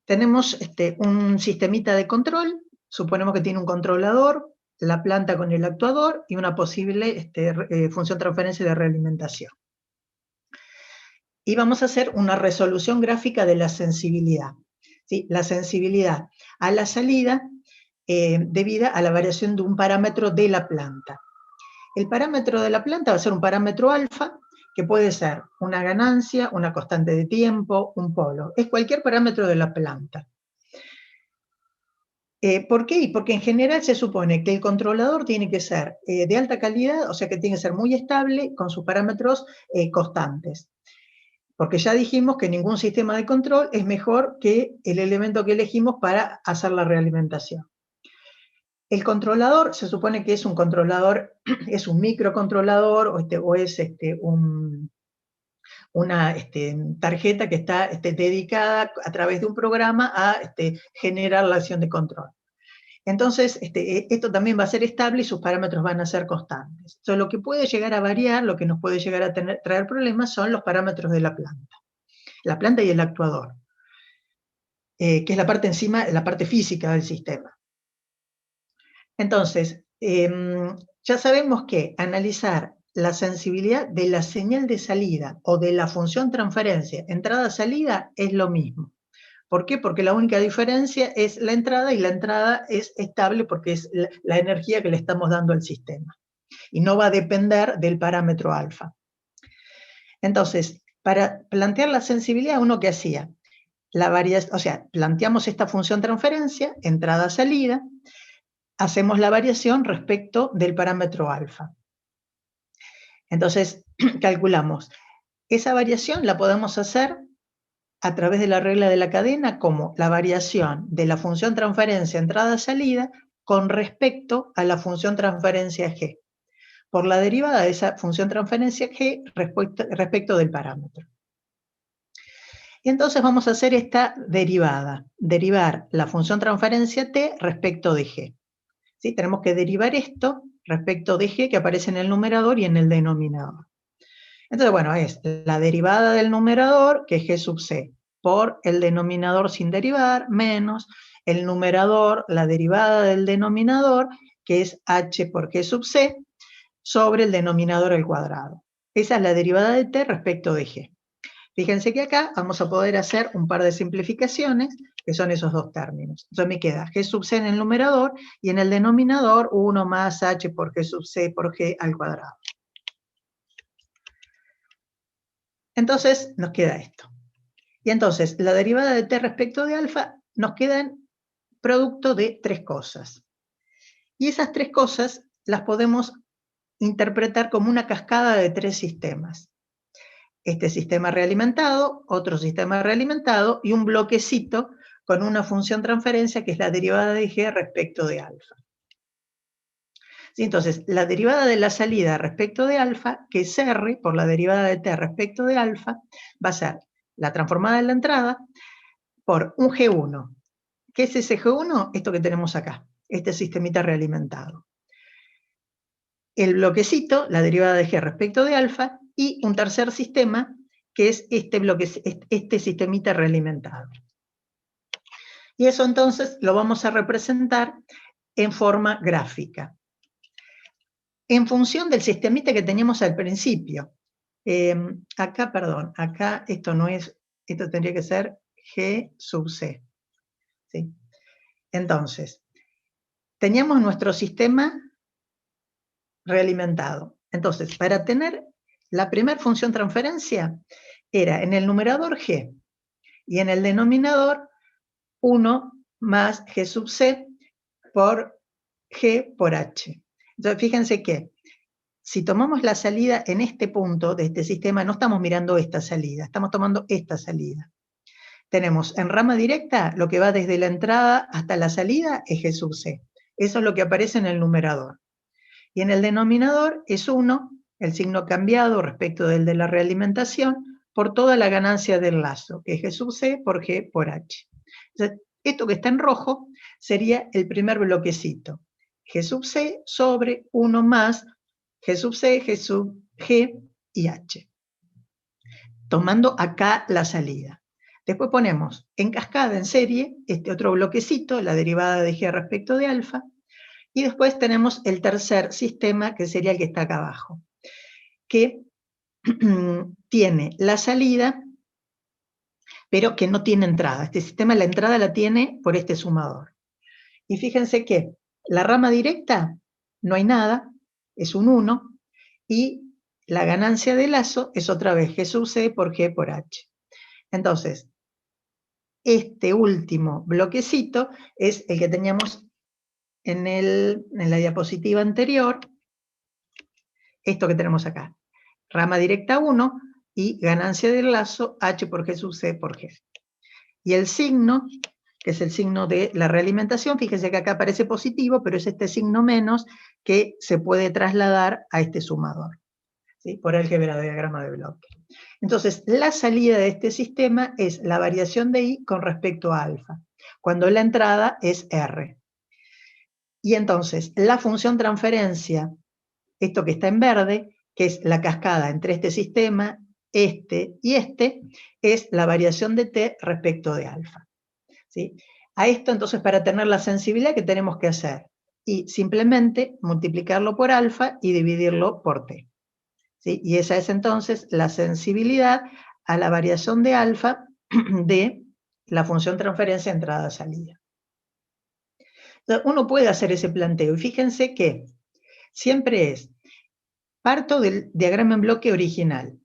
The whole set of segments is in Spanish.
tenemos un sistemita de control, suponemos que tiene un controlador, la planta con el actuador y una posible función transferencia de realimentación. Y vamos a hacer una resolución gráfica de la sensibilidad. ¿Sí? La sensibilidad a la salida debida a la variación de un parámetro de la planta. El parámetro de la planta va a ser un parámetro alfa, que puede ser una ganancia, una constante de tiempo, un polo. Es cualquier parámetro de la planta. ¿Por qué? Porque en general se supone que el controlador tiene que ser de alta calidad, o sea que tiene que ser muy estable con sus parámetros constantes. Porque ya dijimos que ningún sistema de control es mejor que el elemento que elegimos para hacer la realimentación. El controlador se supone que es un controlador, es un microcontrolador o es una tarjeta que está dedicada a través de un programa a generar la acción de control. Entonces, esto también va a ser estable y sus parámetros van a ser constantes. Entonces, lo que puede llegar a variar, lo que nos puede llegar a traer problemas son los parámetros de la planta y el actuador, que es la parte encima, la parte física del sistema. Entonces, ya sabemos que analizar la sensibilidad de la señal de salida o de la función transferencia entrada-salida es lo mismo. ¿Por qué? Porque la única diferencia es la entrada, y la entrada es estable porque es la energía que le estamos dando al sistema. Y no va a depender del parámetro alfa. Entonces, para plantear la sensibilidad, ¿uno qué hacía? O sea, planteamos esta función transferencia, entrada-salida, hacemos la variación respecto del parámetro alfa. Entonces, calculamos. Esa variación la podemos hacer a través de la regla de la cadena como la variación de la función transferencia entrada-salida con respecto a la función transferencia g, por la derivada de esa función transferencia g respecto del parámetro. Y entonces vamos a hacer esta derivada, derivar la función transferencia t respecto de g. ¿Sí? Tenemos que derivar esto respecto de g que aparece en el numerador y en el denominador. Entonces, bueno, es la derivada del numerador, que es g sub c, por el denominador sin derivar, menos el numerador, la derivada del denominador, que es h por g sub c, sobre el denominador al cuadrado. Esa es la derivada de t respecto de g. Fíjense que acá vamos a poder hacer un par de simplificaciones, que son esos dos términos. Entonces me queda g sub c en el numerador, y en el denominador 1 más h por g sub c por g al cuadrado. Entonces nos queda esto. Y entonces la derivada de t respecto de alfa nos queda en producto de tres cosas. Y esas tres cosas las podemos interpretar como una cascada de tres sistemas. Este sistema realimentado, otro sistema realimentado y un bloquecito con una función transferencia que es la derivada de g respecto de alfa. ¿Sí? Entonces, la derivada de la salida respecto de alfa, que es R por la derivada de t respecto de alfa, va a ser la transformada de la entrada por un G1. ¿Qué es ese G1? Esto que tenemos acá, este sistemita realimentado. El bloquecito, la derivada de g respecto de alfa, y un tercer sistema, que es este sistemita realimentado. Y eso entonces lo vamos a representar en forma gráfica, en función del sistemita que teníamos al principio. Acá esto no es, esto tendría que ser G sub C. ¿Sí? Entonces, teníamos nuestro sistema realimentado. Entonces, para tener la primera función transferencia, era en el numerador G, y en el denominador 1 más G sub C por G por H. Entonces, fíjense que si tomamos la salida en este punto de este sistema, no estamos mirando esta salida, estamos tomando esta salida. Tenemos en rama directa lo que va desde la entrada hasta la salida es G sub C. Eso es lo que aparece en el numerador. Y en el denominador es 1, el signo cambiado respecto del de la realimentación, por toda la ganancia del lazo, que es G sub C por G por H. Entonces, esto que está en rojo sería el primer bloquecito. G sub C sobre 1 más G sub C, G sub G y H. Tomando acá la salida. Después ponemos en cascada, en serie, este otro bloquecito, la derivada de G respecto de alfa, y después tenemos el tercer sistema, que sería el que está acá abajo, que tiene la salida, pero que no tiene entrada. Este sistema la entrada la tiene por este sumador. Y fíjense que la rama directa no hay nada, es un 1, y la ganancia de lazo es otra vez G sub C por G por H. Entonces, este último bloquecito es el que teníamos en la diapositiva anterior, esto que tenemos acá. Rama directa 1 y ganancia del lazo H por G sub C por G. Y el signo, que es el signo de la realimentación, fíjense que acá aparece positivo, pero es este signo menos que se puede trasladar a este sumador, ¿sí? Por álgebra de diagrama de bloque. Entonces, la salida de este sistema es la variación de I con respecto a alfa, cuando la entrada es R. Y entonces, la función transferencia, esto que está en verde, que es la cascada entre este sistema, este y este, es la variación de T respecto de alfa, ¿sí? A esto, entonces, para tener la sensibilidad, ¿qué tenemos que hacer? Y simplemente multiplicarlo por alfa y dividirlo por T, ¿sí? Y esa es entonces la sensibilidad a la variación de alfa de la función transferencia entrada-salida. Uno puede hacer ese planteo, y fíjense que siempre es, parto del diagrama en bloque original,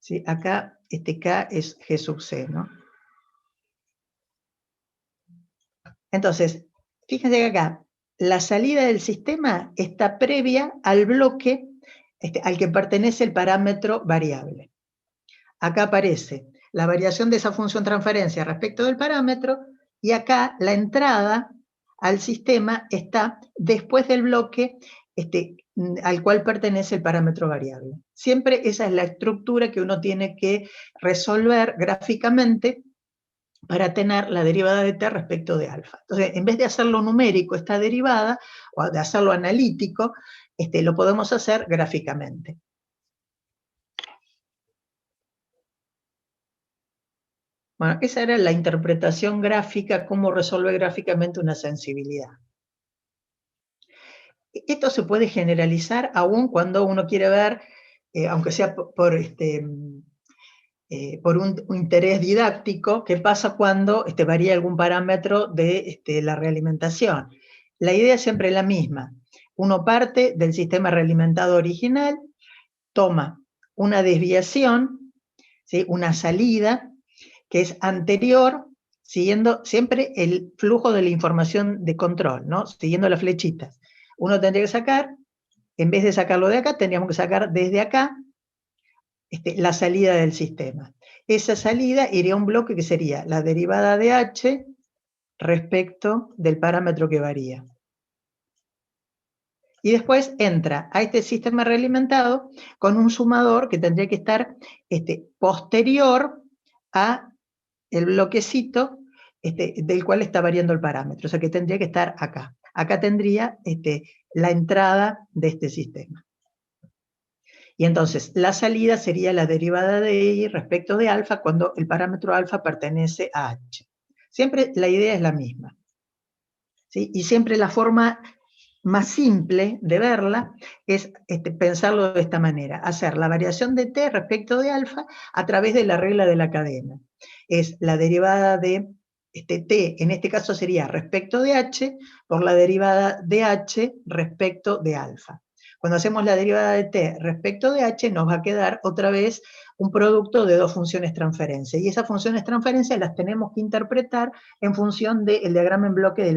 ¿sí? Acá este K es G sub C, ¿no? Entonces, fíjense que acá, la salida del sistema está previa al bloque al que pertenece el parámetro variable. Acá aparece la variación de esa función transferencia respecto del parámetro, y acá la entrada al sistema está después del bloque al cual pertenece el parámetro variable. Siempre esa es la estructura que uno tiene que resolver gráficamente para tener la derivada de T respecto de alfa. Entonces, en vez de hacerlo numérico, esta derivada, o de hacerlo analítico, lo podemos hacer gráficamente. Bueno, esa era la interpretación gráfica, cómo resolver gráficamente una sensibilidad. Esto se puede generalizar aún cuando uno quiere ver, aunque sea por un interés didáctico, qué pasa cuando varía algún parámetro de la realimentación. La idea es siempre la misma. Uno parte del sistema realimentado original, toma una desviación, ¿sí? Una salida, que es anterior, siguiendo siempre el flujo de la información de control, ¿no? Siguiendo las flechitas. Uno tendría que sacar, en vez de sacarlo de acá, tendríamos que sacar desde acá la salida del sistema. Esa salida iría a un bloque que sería la derivada de H respecto del parámetro que varía. Y después entra a este sistema realimentado con un sumador que tendría que estar posterior a el bloquecito del cual está variando el parámetro, o sea que tendría que estar acá. Acá tendría la entrada de este sistema. Y entonces la salida sería la derivada de I respecto de alfa cuando el parámetro alfa pertenece a H. Siempre la idea es la misma, ¿sí? Y siempre la forma más simple de verla es pensarlo de esta manera, hacer la variación de T respecto de alfa a través de la regla de la cadena. Es la derivada de T, en este caso sería respecto de H, por la derivada de H respecto de alfa. Cuando hacemos la derivada de T respecto de H, nos va a quedar otra vez un producto de dos funciones transferencia. Y esas funciones transferencia las tenemos que interpretar en función del diagrama en bloque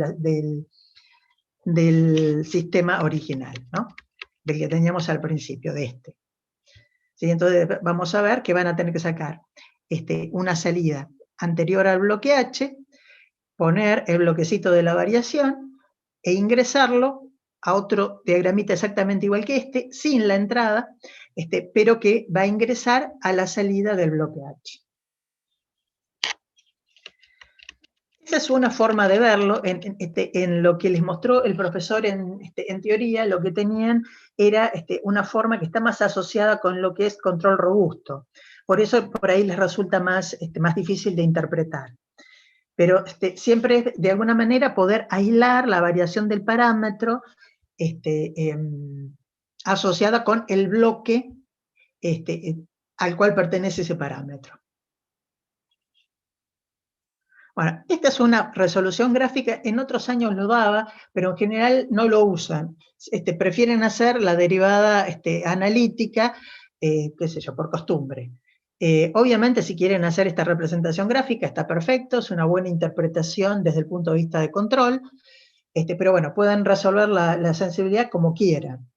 del sistema original, ¿no? Del que teníamos al principio, de este. ¿Sí? Entonces vamos a ver que van a tener que sacar una salida anterior al bloque H, poner el bloquecito de la variación e ingresarlo a otro diagramita exactamente igual que sin la entrada, pero que va a ingresar a la salida del bloque H. Esa es una forma de verlo. En lo que les mostró el profesor en teoría, lo que tenían era una forma que está más asociada con lo que es control robusto. por eso por ahí les resulta más, más difícil de interpretar. Pero siempre es de alguna manera poder aislar la variación del parámetro asociada con el bloque al cual pertenece ese parámetro. Bueno, esta es una resolución gráfica, en otros años lo daba, pero en general no lo usan. Prefieren hacer la derivada analítica, qué sé yo, por costumbre. Obviamente, si quieren hacer esta representación gráfica, está perfecto, es una buena interpretación desde el punto de vista de control, pero bueno, pueden resolver la sensibilidad como quieran.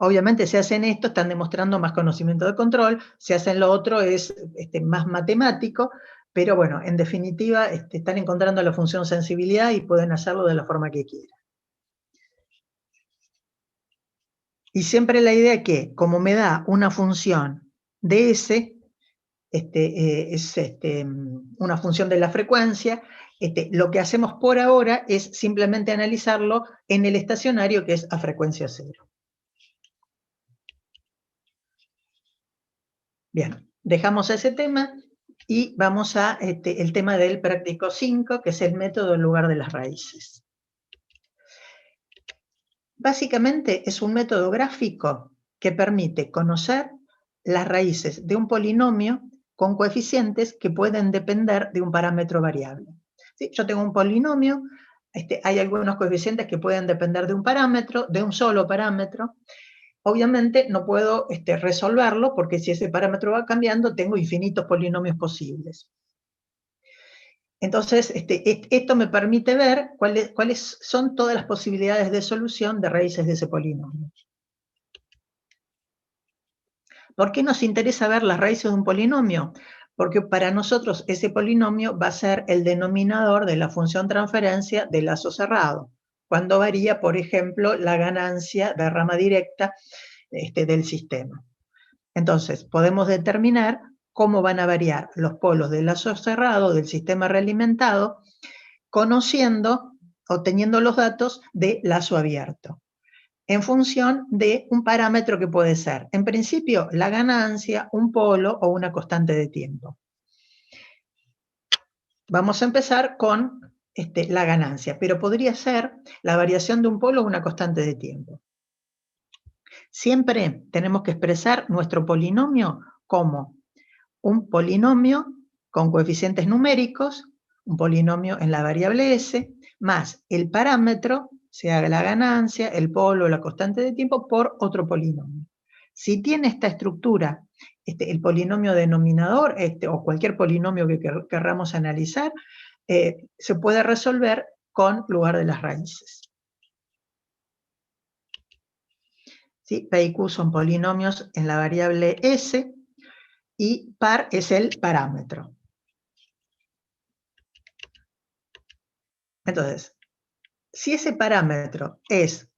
Obviamente, si hacen esto, están demostrando más conocimiento de control, si hacen lo otro es más matemático, pero bueno, en definitiva, están encontrando la función sensibilidad y pueden hacerlo de la forma que quieran. Y siempre la idea que, como me da una función de S, es una función de la frecuencia, lo que hacemos por ahora es simplemente analizarlo en el estacionario, que es a frecuencia cero. Bien, dejamos ese tema y vamos a el tema del práctico 5, que es el método en lugar de las raíces. Básicamente es un método gráfico que permite conocer las raíces de un polinomio con coeficientes que pueden depender de un parámetro variable. ¿Sí? Yo tengo un polinomio, hay algunos coeficientes que pueden depender de un parámetro, de un solo parámetro. Obviamente no puedo resolverlo porque si ese parámetro va cambiando tengo infinitos polinomios posibles. Entonces, esto me permite ver cuáles son todas las posibilidades de solución de raíces de ese polinomio. ¿Por qué nos interesa ver las raíces de un polinomio? Porque para nosotros ese polinomio va a ser el denominador de la función transferencia del lazo cerrado, cuando varía, por ejemplo, la ganancia de rama directa del sistema. Entonces, podemos determinar cómo van a variar los polos del lazo cerrado del sistema realimentado, conociendo o teniendo los datos de lazo abierto, en función de un parámetro que puede ser, en principio, la ganancia, un polo o una constante de tiempo. Vamos a empezar con la ganancia, pero podría ser la variación de un polo o una constante de tiempo. Siempre tenemos que expresar nuestro polinomio como un polinomio con coeficientes numéricos, un polinomio en la variable S, más el parámetro, sea la ganancia, el polo, la constante de tiempo, por otro polinomio. Si tiene esta estructura, el polinomio denominador, o cualquier polinomio que querramos analizar, se puede resolver con lugar de las raíces. ¿Sí? P y Q son polinomios en la variable S, y par es el parámetro. Entonces, si ese parámetro es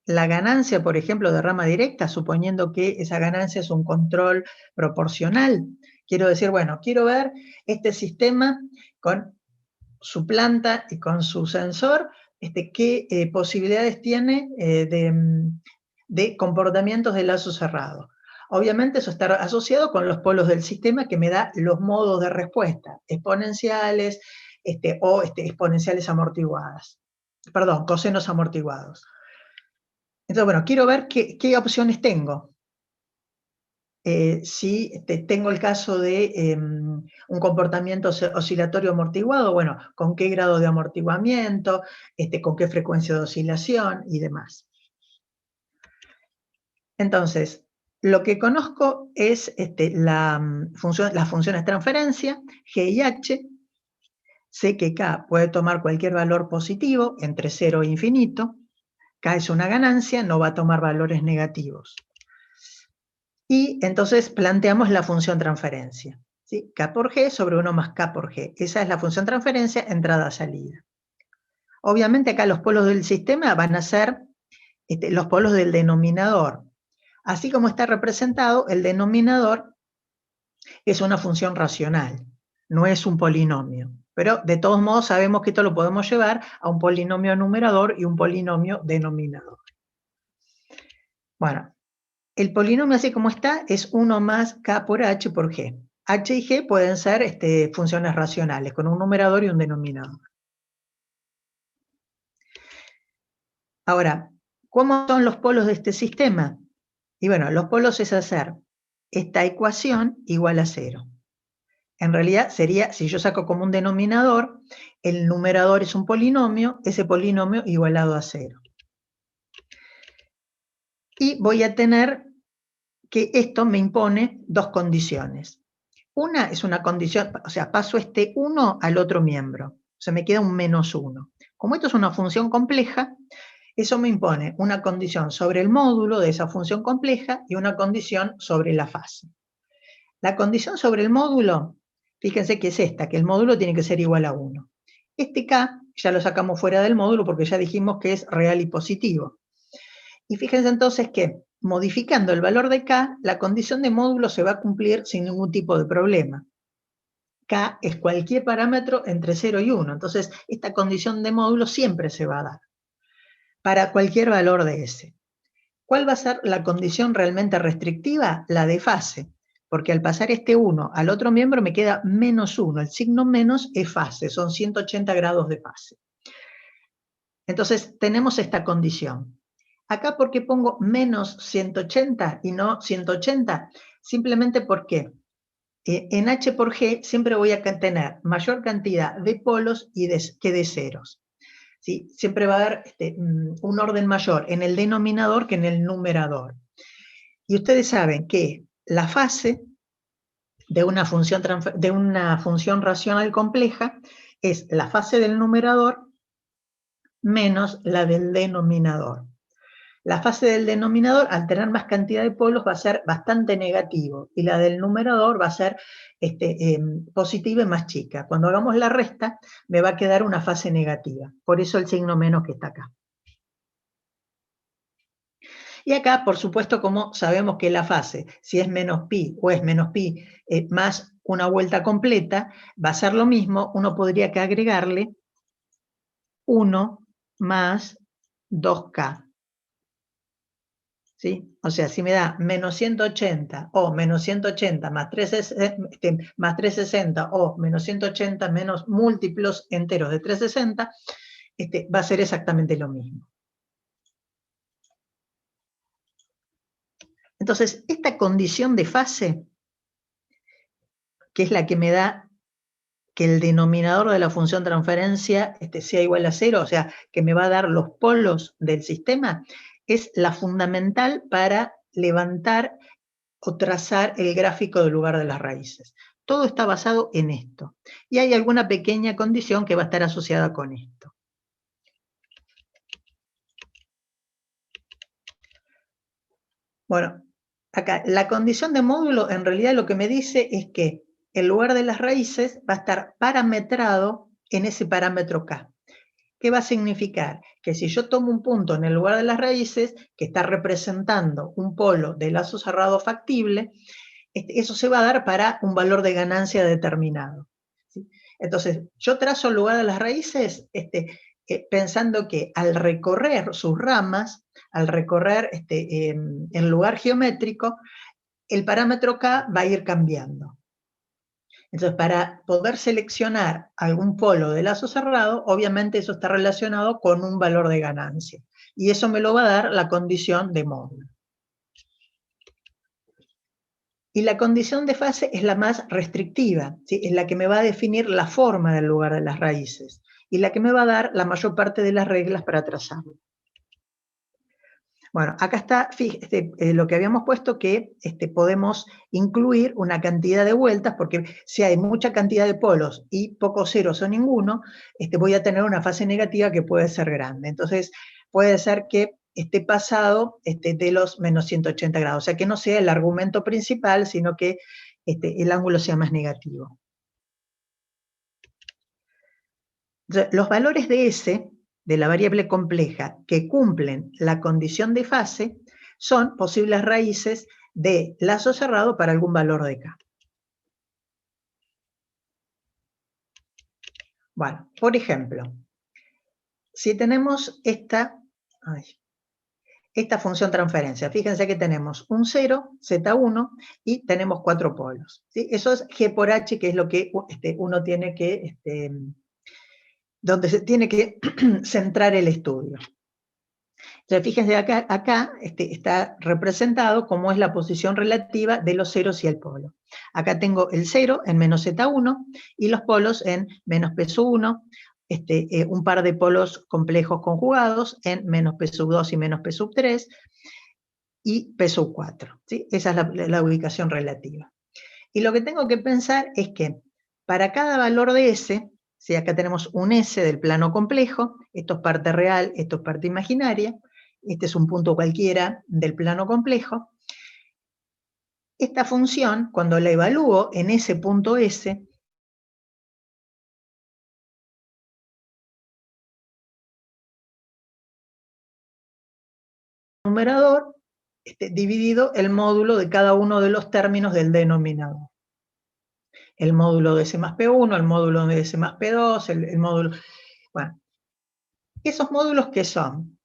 la ganancia, por ejemplo, de rama directa, suponiendo que esa ganancia es un control proporcional, quiero decir, bueno, quiero ver este sistema con su planta y con su sensor, qué posibilidades tiene de comportamientos de lazo cerrado. Obviamente eso está asociado con los polos del sistema que me da los modos de respuesta, exponenciales o exponenciales amortiguadas. Perdón, cosenos amortiguados. Entonces, bueno, quiero ver qué opciones tengo. Si tengo el caso de un comportamiento oscilatorio amortiguado, bueno, con qué grado de amortiguamiento, con qué frecuencia de oscilación y demás. Entonces, lo que conozco es las funciones transferencia, G y H. Sé que K puede tomar cualquier valor positivo, entre 0 e infinito. K es una ganancia, no va a tomar valores negativos. Y entonces planteamos la función transferencia. ¿Sí? K por G sobre 1 más K por G. Esa es la función transferencia, entrada-salida. Obviamente acá los polos del sistema van a ser los polos del denominador. Así como está representado, el denominador es una función racional, no es un polinomio. Pero de todos modos sabemos que esto lo podemos llevar a un polinomio numerador y un polinomio denominador. Bueno, el polinomio así como está es 1 más k por h por g. H y g pueden ser funciones racionales, con un numerador y un denominador. Ahora, ¿cómo son los polos de este sistema? Y bueno, los polos es hacer esta ecuación igual a 0. En realidad sería, si yo saco como un denominador, el numerador es un polinomio, ese polinomio igualado a 0. Y voy a tener que esto me impone dos condiciones. Una es una condición, o sea, paso este 1 al otro miembro, o sea, me queda un menos 1. Como esto es una función compleja, eso me impone una condición sobre el módulo de esa función compleja y una condición sobre la fase. La condición sobre el módulo, fíjense que es esta, que el módulo tiene que ser igual a 1. Este k ya lo sacamos fuera del módulo porque ya dijimos que es real y positivo. Y fíjense entonces que modificando el valor de k, la condición de módulo se va a cumplir sin ningún tipo de problema. K es cualquier parámetro entre 0 y 1, entonces esta condición de módulo siempre se va a dar para cualquier valor de S. ¿Cuál va a ser la condición realmente restrictiva? La de fase, porque al pasar este 1 al otro miembro me queda menos 1, el signo menos es fase, son 180 grados de fase. Entonces tenemos esta condición. Acá, ¿por qué pongo menos 180 y no 180? Simplemente porque en H por G siempre voy a tener mayor cantidad de polos que de ceros. ¿Sí? Siempre va a haber un orden mayor en el denominador que en el numerador. Y ustedes saben que la fase de una función racional compleja es la fase del numerador menos la del denominador. La fase del denominador, al tener más cantidad de polos, va a ser bastante negativo, y la del numerador va a ser positiva y más chica. Cuando hagamos la resta, me va a quedar una fase negativa. Por eso el signo menos que está acá. Y acá, por supuesto, como sabemos que la fase, si es menos pi o es menos pi más una vuelta completa, va a ser lo mismo, uno podría que agregarle 1 más 2k. ¿Sí? O sea, si me da menos 180 o menos 180 más 360 o menos 180 menos múltiplos enteros de 360, va a ser exactamente lo mismo. Entonces, esta condición de fase, que es la que me da que el denominador de la función transferencia sea igual a 0, o sea, que me va a dar los polos del sistema, es la fundamental para levantar o trazar el gráfico del lugar de las raíces. Todo está basado en esto. Y hay alguna pequeña condición que va a estar asociada con esto. Bueno, acá, la condición de módulo en realidad lo que me dice es que el lugar de las raíces va a estar parametrado en ese parámetro k. ¿Qué va a significar? Que si yo tomo un punto en el lugar de las raíces, que está representando un polo de lazo cerrado factible, eso se va a dar para un valor de ganancia determinado. ¿Sí? Entonces, yo trazo el lugar de las raíces pensando que al recorrer sus ramas, al recorrer el lugar geométrico, el parámetro k va a ir cambiando. Entonces, para poder seleccionar algún polo de lazo cerrado, obviamente eso está relacionado con un valor de ganancia. Y eso me lo va a dar la condición de módulo. Y la condición de fase es la más restrictiva, ¿sí? Es la que me va a definir la forma del lugar de las raíces y la que me va a dar la mayor parte de las reglas para trazarlo. Bueno, acá está lo que habíamos puesto, que podemos incluir una cantidad de vueltas, porque si hay mucha cantidad de polos y pocos ceros o ninguno, voy a tener una fase negativa que puede ser grande. Entonces, puede ser que esté pasado de los menos 180 grados, o sea, que no sea el argumento principal, sino que el ángulo sea más negativo. Entonces, los valores de S, de la variable compleja, que cumplen la condición de fase, son posibles raíces de lazo cerrado para algún valor de K. Bueno, por ejemplo, si tenemos esta función transferencia. Fíjense que tenemos un 0, Z1, y tenemos 4 polos. ¿Sí? Eso es G por H, que es lo que uno tiene que, donde se tiene que centrar el estudio. Entonces, fíjense acá está representado como es la posición relativa de los ceros y el polo. Acá tengo el 0 en menos Z1 y los polos en menos P sub 1, un par de polos complejos conjugados en menos P sub 2 y menos P sub 3 y P sub 4. ¿Sí? Esa es la ubicación relativa. Y lo que tengo que pensar es que para cada valor de S, si acá tenemos un S del plano complejo, esto es parte real, esto es parte imaginaria, este es un punto cualquiera del plano complejo, esta función, cuando la evalúo en ese punto S, numerador dividido el módulo de cada uno de los términos del denominador. El módulo de S más P1, el módulo de S más P2, el módulo... Bueno, ¿esos módulos qué son?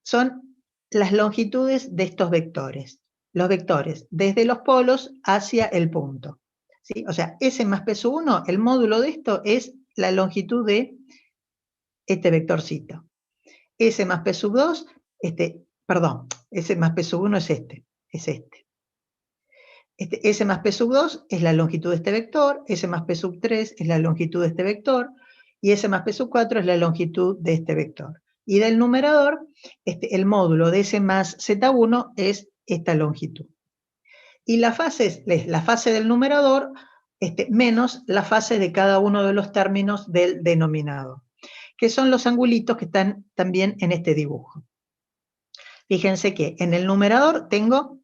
Son las longitudes de estos vectores. Los vectores desde los polos hacia el punto. ¿Sí? O sea, S más P sub 1, el módulo de esto es la longitud de este vectorcito. S más P sub 2, S más P sub 1 es este. S más P sub 2 es la longitud de este vector, S más P sub 3 es la longitud de este vector, y S más P sub 4 es la longitud de este vector. Y del numerador, el módulo de S más Z1 es esta longitud. Y la fase es la fase del numerador menos la fase de cada uno de los términos del denominador, que son los angulitos que están también en este dibujo. Fíjense que en el numerador tengo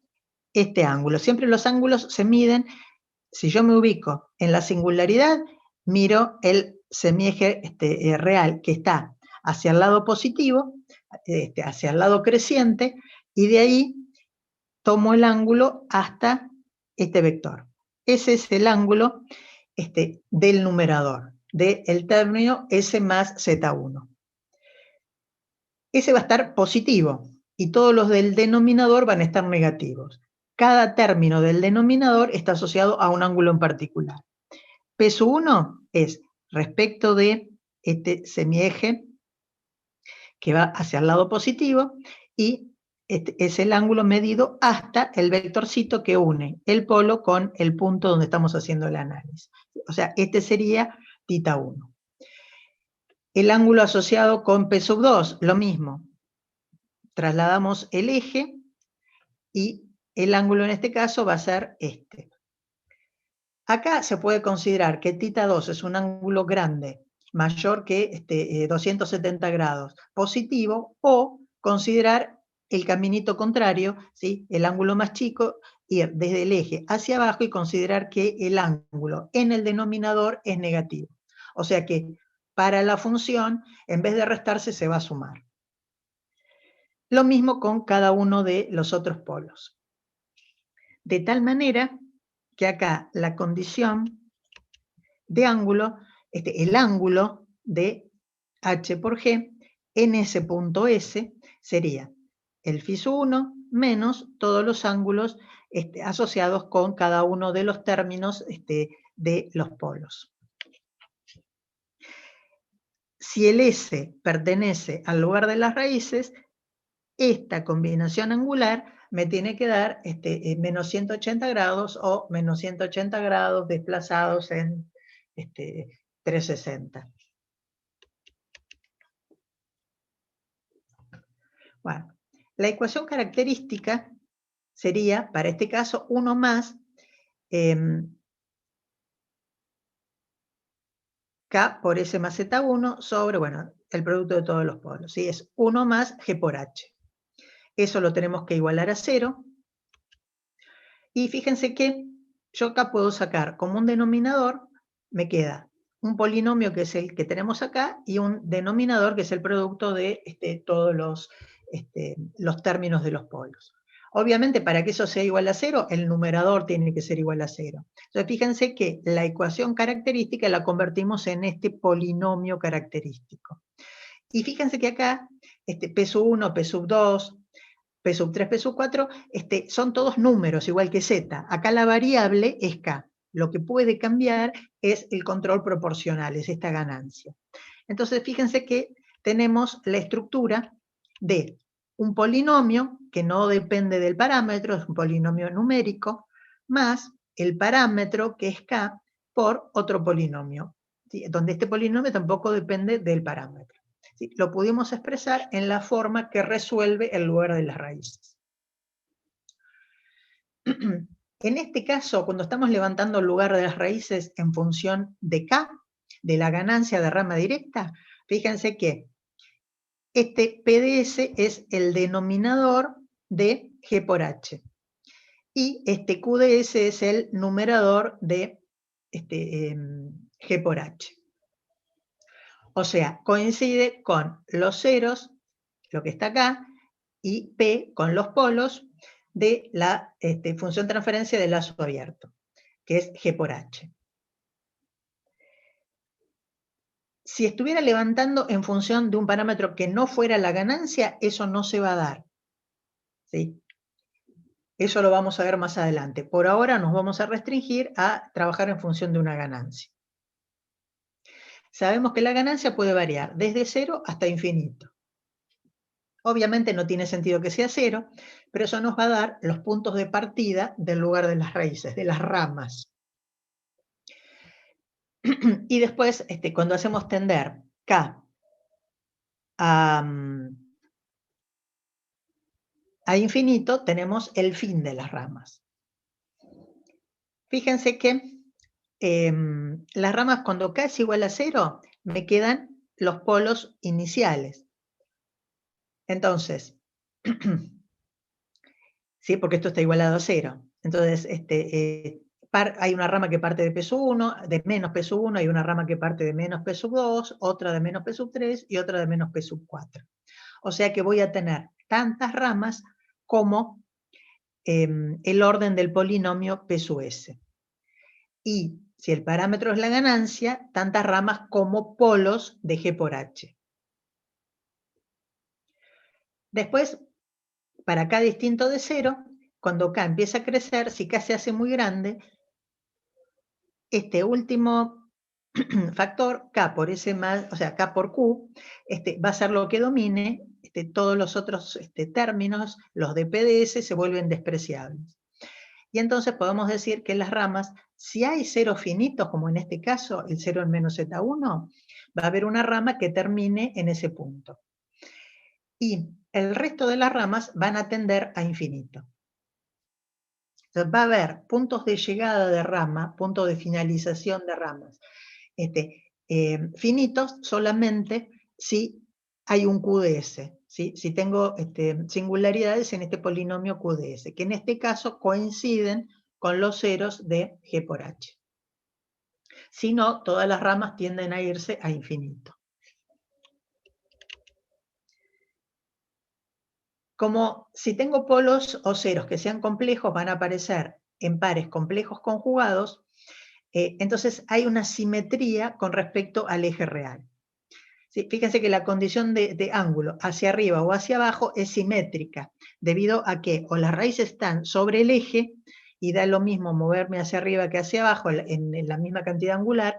este ángulo. Siempre los ángulos se miden. Si yo me ubico en la singularidad, miro el semieje real que está hacia el lado positivo, hacia el lado creciente, y de ahí tomo el ángulo hasta este vector. Ese es el ángulo del numerador, del término S más Z1. Ese va a estar positivo, y todos los del denominador van a estar negativos. Cada término del denominador está asociado a un ángulo en particular. P sub 1 es respecto de este semieje que va hacia el lado positivo, y es el ángulo medido hasta el vectorcito que une el polo con el punto donde estamos haciendo el análisis. O sea, este sería θ 1. El ángulo asociado con P sub 2, lo mismo. Trasladamos el eje y el ángulo en este caso va a ser este. Acá se puede considerar que θ 2 es un ángulo grande, mayor que 270 grados, positivo, o considerar el caminito contrario, ¿sí? El ángulo más chico, ir desde el eje hacia abajo y considerar que el ángulo en el denominador es negativo. O sea que para la función, en vez de restarse, se va a sumar. Lo mismo con cada uno de los otros polos. De tal manera que acá la condición de ángulo, el ángulo de H por G en ese punto S sería el φ sub 1 menos todos los ángulos asociados con cada uno de los términos de los polos. Si el S pertenece al lugar de las raíces, esta combinación angular me tiene que dar menos 180 grados o menos 180 grados desplazados en 360. Bueno, la ecuación característica sería, para este caso, 1 más K por S más Z1 sobre, bueno, el producto de todos los polos. ¿Sí? Es 1 más G por H. Eso lo tenemos que igualar a 0. Y fíjense que yo acá puedo sacar como un denominador, me queda un polinomio que es el que tenemos acá y un denominador que es el producto de todos los términos de los polos. Obviamente, para que eso sea igual a 0, el numerador tiene que ser igual a 0. Entonces, fíjense que la ecuación característica la convertimos en este polinomio característico. Y fíjense que acá, P sub 1, P sub 2, P sub 3, P sub 4, son todos números, igual que Z. Acá la variable es K. Lo que puede cambiar es el control proporcional, es esta ganancia. Entonces, fíjense que tenemos la estructura de un polinomio que no depende del parámetro, es un polinomio numérico, más el parámetro, que es K, por otro polinomio, ¿sí? Donde este polinomio tampoco depende del parámetro. ¿Sí? Lo pudimos expresar en la forma que resuelve el lugar de las raíces. En este caso, cuando estamos levantando el lugar de las raíces en función de K, de la ganancia de rama directa, fíjense que este PDS es el denominador de G por H. Y este QDS es el numerador de G por H. O sea, coincide con los ceros, lo que está acá, y P con los polos de la función transferencia de lazo abierto, que es G por H. Si estuviera levantando en función de un parámetro que no fuera la ganancia, eso no se va a dar. ¿Sí? Eso lo vamos a ver más adelante. Por ahora nos vamos a restringir a trabajar en función de una ganancia. Sabemos que la ganancia puede variar desde 0 hasta infinito. Obviamente no tiene sentido que sea 0, pero eso nos va a dar los puntos de partida del lugar de las raíces, de las ramas. Y después, cuando hacemos tender K a infinito, tenemos el fin de las ramas. Fíjense que las ramas, cuando K es igual a 0, me quedan los polos iniciales. Entonces, ¿sí? Porque esto está igualado a 0. Entonces, hay una rama que parte de P sub 1, de menos P sub 1, hay una rama que parte de menos P sub 2, otra de menos P sub 3 y otra de menos P sub 4. O sea que voy a tener tantas ramas como el orden del polinomio P sub S. Y si el parámetro es la ganancia, tantas ramas como polos de G por H. Después, para K distinto de 0, cuando K empieza a crecer, si K se hace muy grande, este último factor, K por S más, o sea, K por Q, va a ser lo que domine, todos los otros términos, los de PDS, se vuelven despreciables. Y entonces podemos decir que las ramas, si hay ceros finitos, como en este caso, el 0 en menos Z1, va a haber una rama que termine en ese punto. Y el resto de las ramas van a tender a infinito. Entonces va a haber puntos de llegada de rama, puntos de finalización de ramas, finitos solamente si hay un QDS, ¿sí? Si tengo singularidades en este polinomio QDS, que en este caso coinciden con los ceros de G por H. Si no, todas las ramas tienden a irse a infinito. Como si tengo polos o ceros que sean complejos, van a aparecer en pares complejos conjugados, entonces hay una simetría con respecto al eje real. ¿Sí? Fíjense que la condición de ángulo hacia arriba o hacia abajo es simétrica, debido a que o las raíces están sobre el eje, y da lo mismo moverme hacia arriba que hacia abajo en la misma cantidad angular,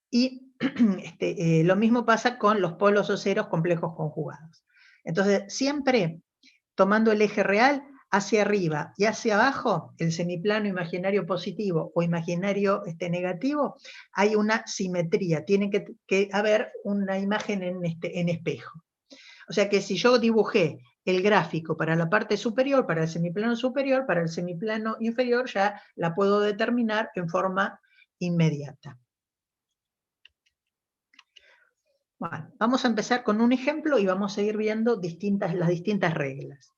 y lo mismo pasa con los polos o ceros complejos conjugados. Entonces, siempre tomando el eje real, hacia arriba y hacia abajo, el semiplano imaginario positivo o imaginario negativo, hay una simetría, tiene que haber una imagen en espejo. O sea que si yo dibujé el gráfico para la parte superior, para el semiplano superior, para el semiplano inferior, ya la puedo determinar en forma inmediata. Bueno, vamos a empezar con un ejemplo y vamos a ir viendo las distintas reglas.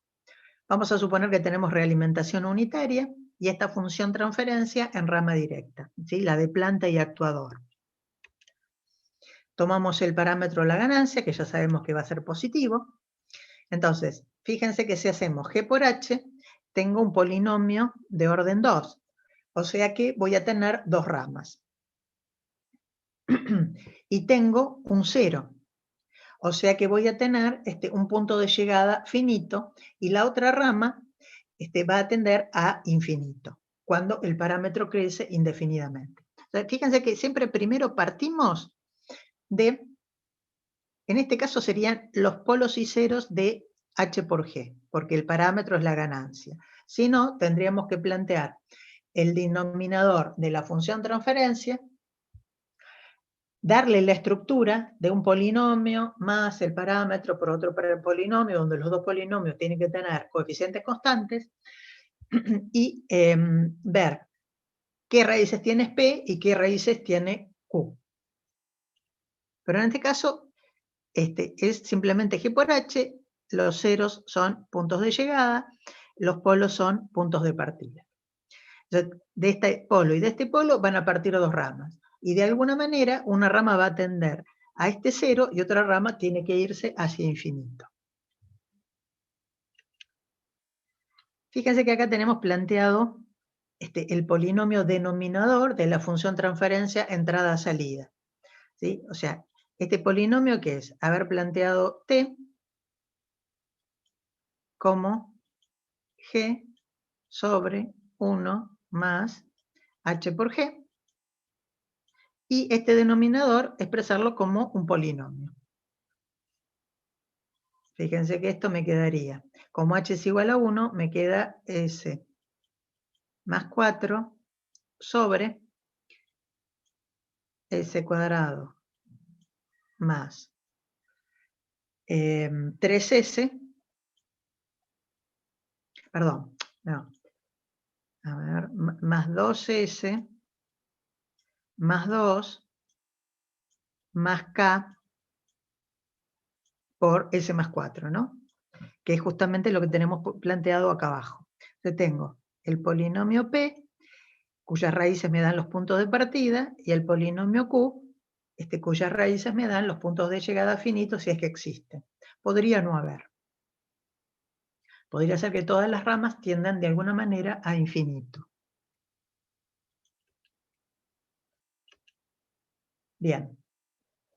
Vamos a suponer que tenemos realimentación unitaria y esta función transferencia en rama directa, ¿sí? La de planta y actuador. Tomamos el parámetro la ganancia, que ya sabemos que va a ser positivo. Entonces, fíjense que si hacemos G por H, tengo un polinomio de orden 2. O sea que voy a tener dos ramas. Y tengo un 0. O sea que voy a tener un punto de llegada finito y la otra rama va a tender a infinito, cuando el parámetro crece indefinidamente. O sea, fíjense que siempre primero partimos de, en este caso serían los polos y ceros de h por g, porque el parámetro es la ganancia. Si no, tendríamos que plantear el denominador de la función transferencia, darle la estructura de un polinomio más el parámetro por otro polinomio, donde los dos polinomios tienen que tener coeficientes constantes, y ver qué raíces tiene P y qué raíces tiene Q. Pero en este caso es simplemente G por H, los ceros son puntos de llegada, los polos son puntos de partida. Entonces, de este polo y de este polo van a partir dos ramas. Y de alguna manera una rama va a tender a este cero y otra rama tiene que irse hacia infinito. Fíjense que acá tenemos planteado el polinomio denominador de la función transferencia entrada-salida. ¿Sí? O sea, este polinomio que es haber planteado t como g sobre 1 más h por g, y este denominador expresarlo como un polinomio. Fíjense que esto me quedaría, como h es igual a 1, me queda s más 4 sobre s cuadrado más 3s, perdón, no, a ver, más 2s más 2 más k por s más 4, ¿no? Que es justamente lo que tenemos planteado acá abajo. Entonces tengo el polinomio p, cuyas raíces me dan los puntos de partida, y el polinomio q, cuyas raíces me dan los puntos de llegada finitos si es que existen. Podría no haber. Podría ser que todas las ramas tiendan de alguna manera a infinito. Bien.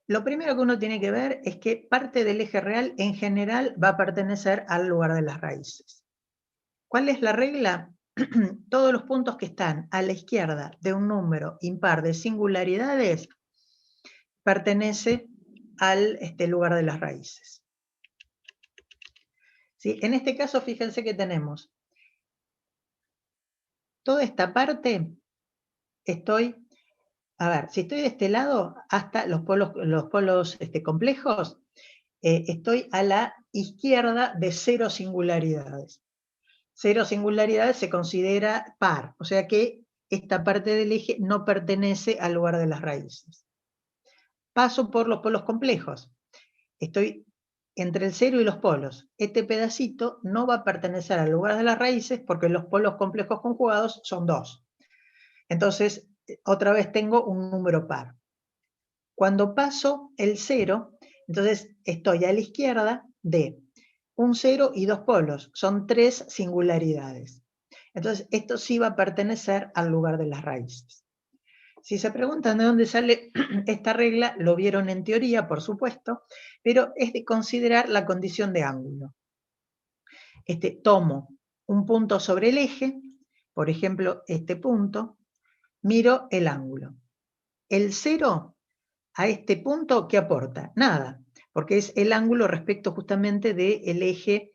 Lo primero que uno tiene que ver es que parte del eje real en general va a pertenecer al lugar de las raíces. ¿Cuál es la regla? Todos los puntos que están a la izquierda de un número impar de singularidades pertenece al lugar de las raíces. ¿Sí? En este caso, fíjense que tenemos toda esta parte, a ver, si estoy de este lado, hasta los polos complejos, estoy a la izquierda de 0 singularidades. 0 singularidades se considera par, o sea que esta parte del eje no pertenece al lugar de las raíces. Paso por los polos complejos. Estoy entre el 0 y los polos. Este pedacito no va a pertenecer al lugar de las raíces porque los polos complejos conjugados son 2. Entonces, otra vez tengo un número par. Cuando paso el 0, entonces estoy a la izquierda de un 0 y dos polos. Son 3 singularidades. Entonces, esto sí va a pertenecer al lugar de las raíces. Si se preguntan de dónde sale esta regla, lo vieron en teoría, por supuesto, pero es de considerar la condición de ángulo. Tomo un punto sobre el eje, por ejemplo, este punto, miro el ángulo. El 0 a este punto, ¿qué aporta? Nada, porque es el ángulo respecto justamente del eje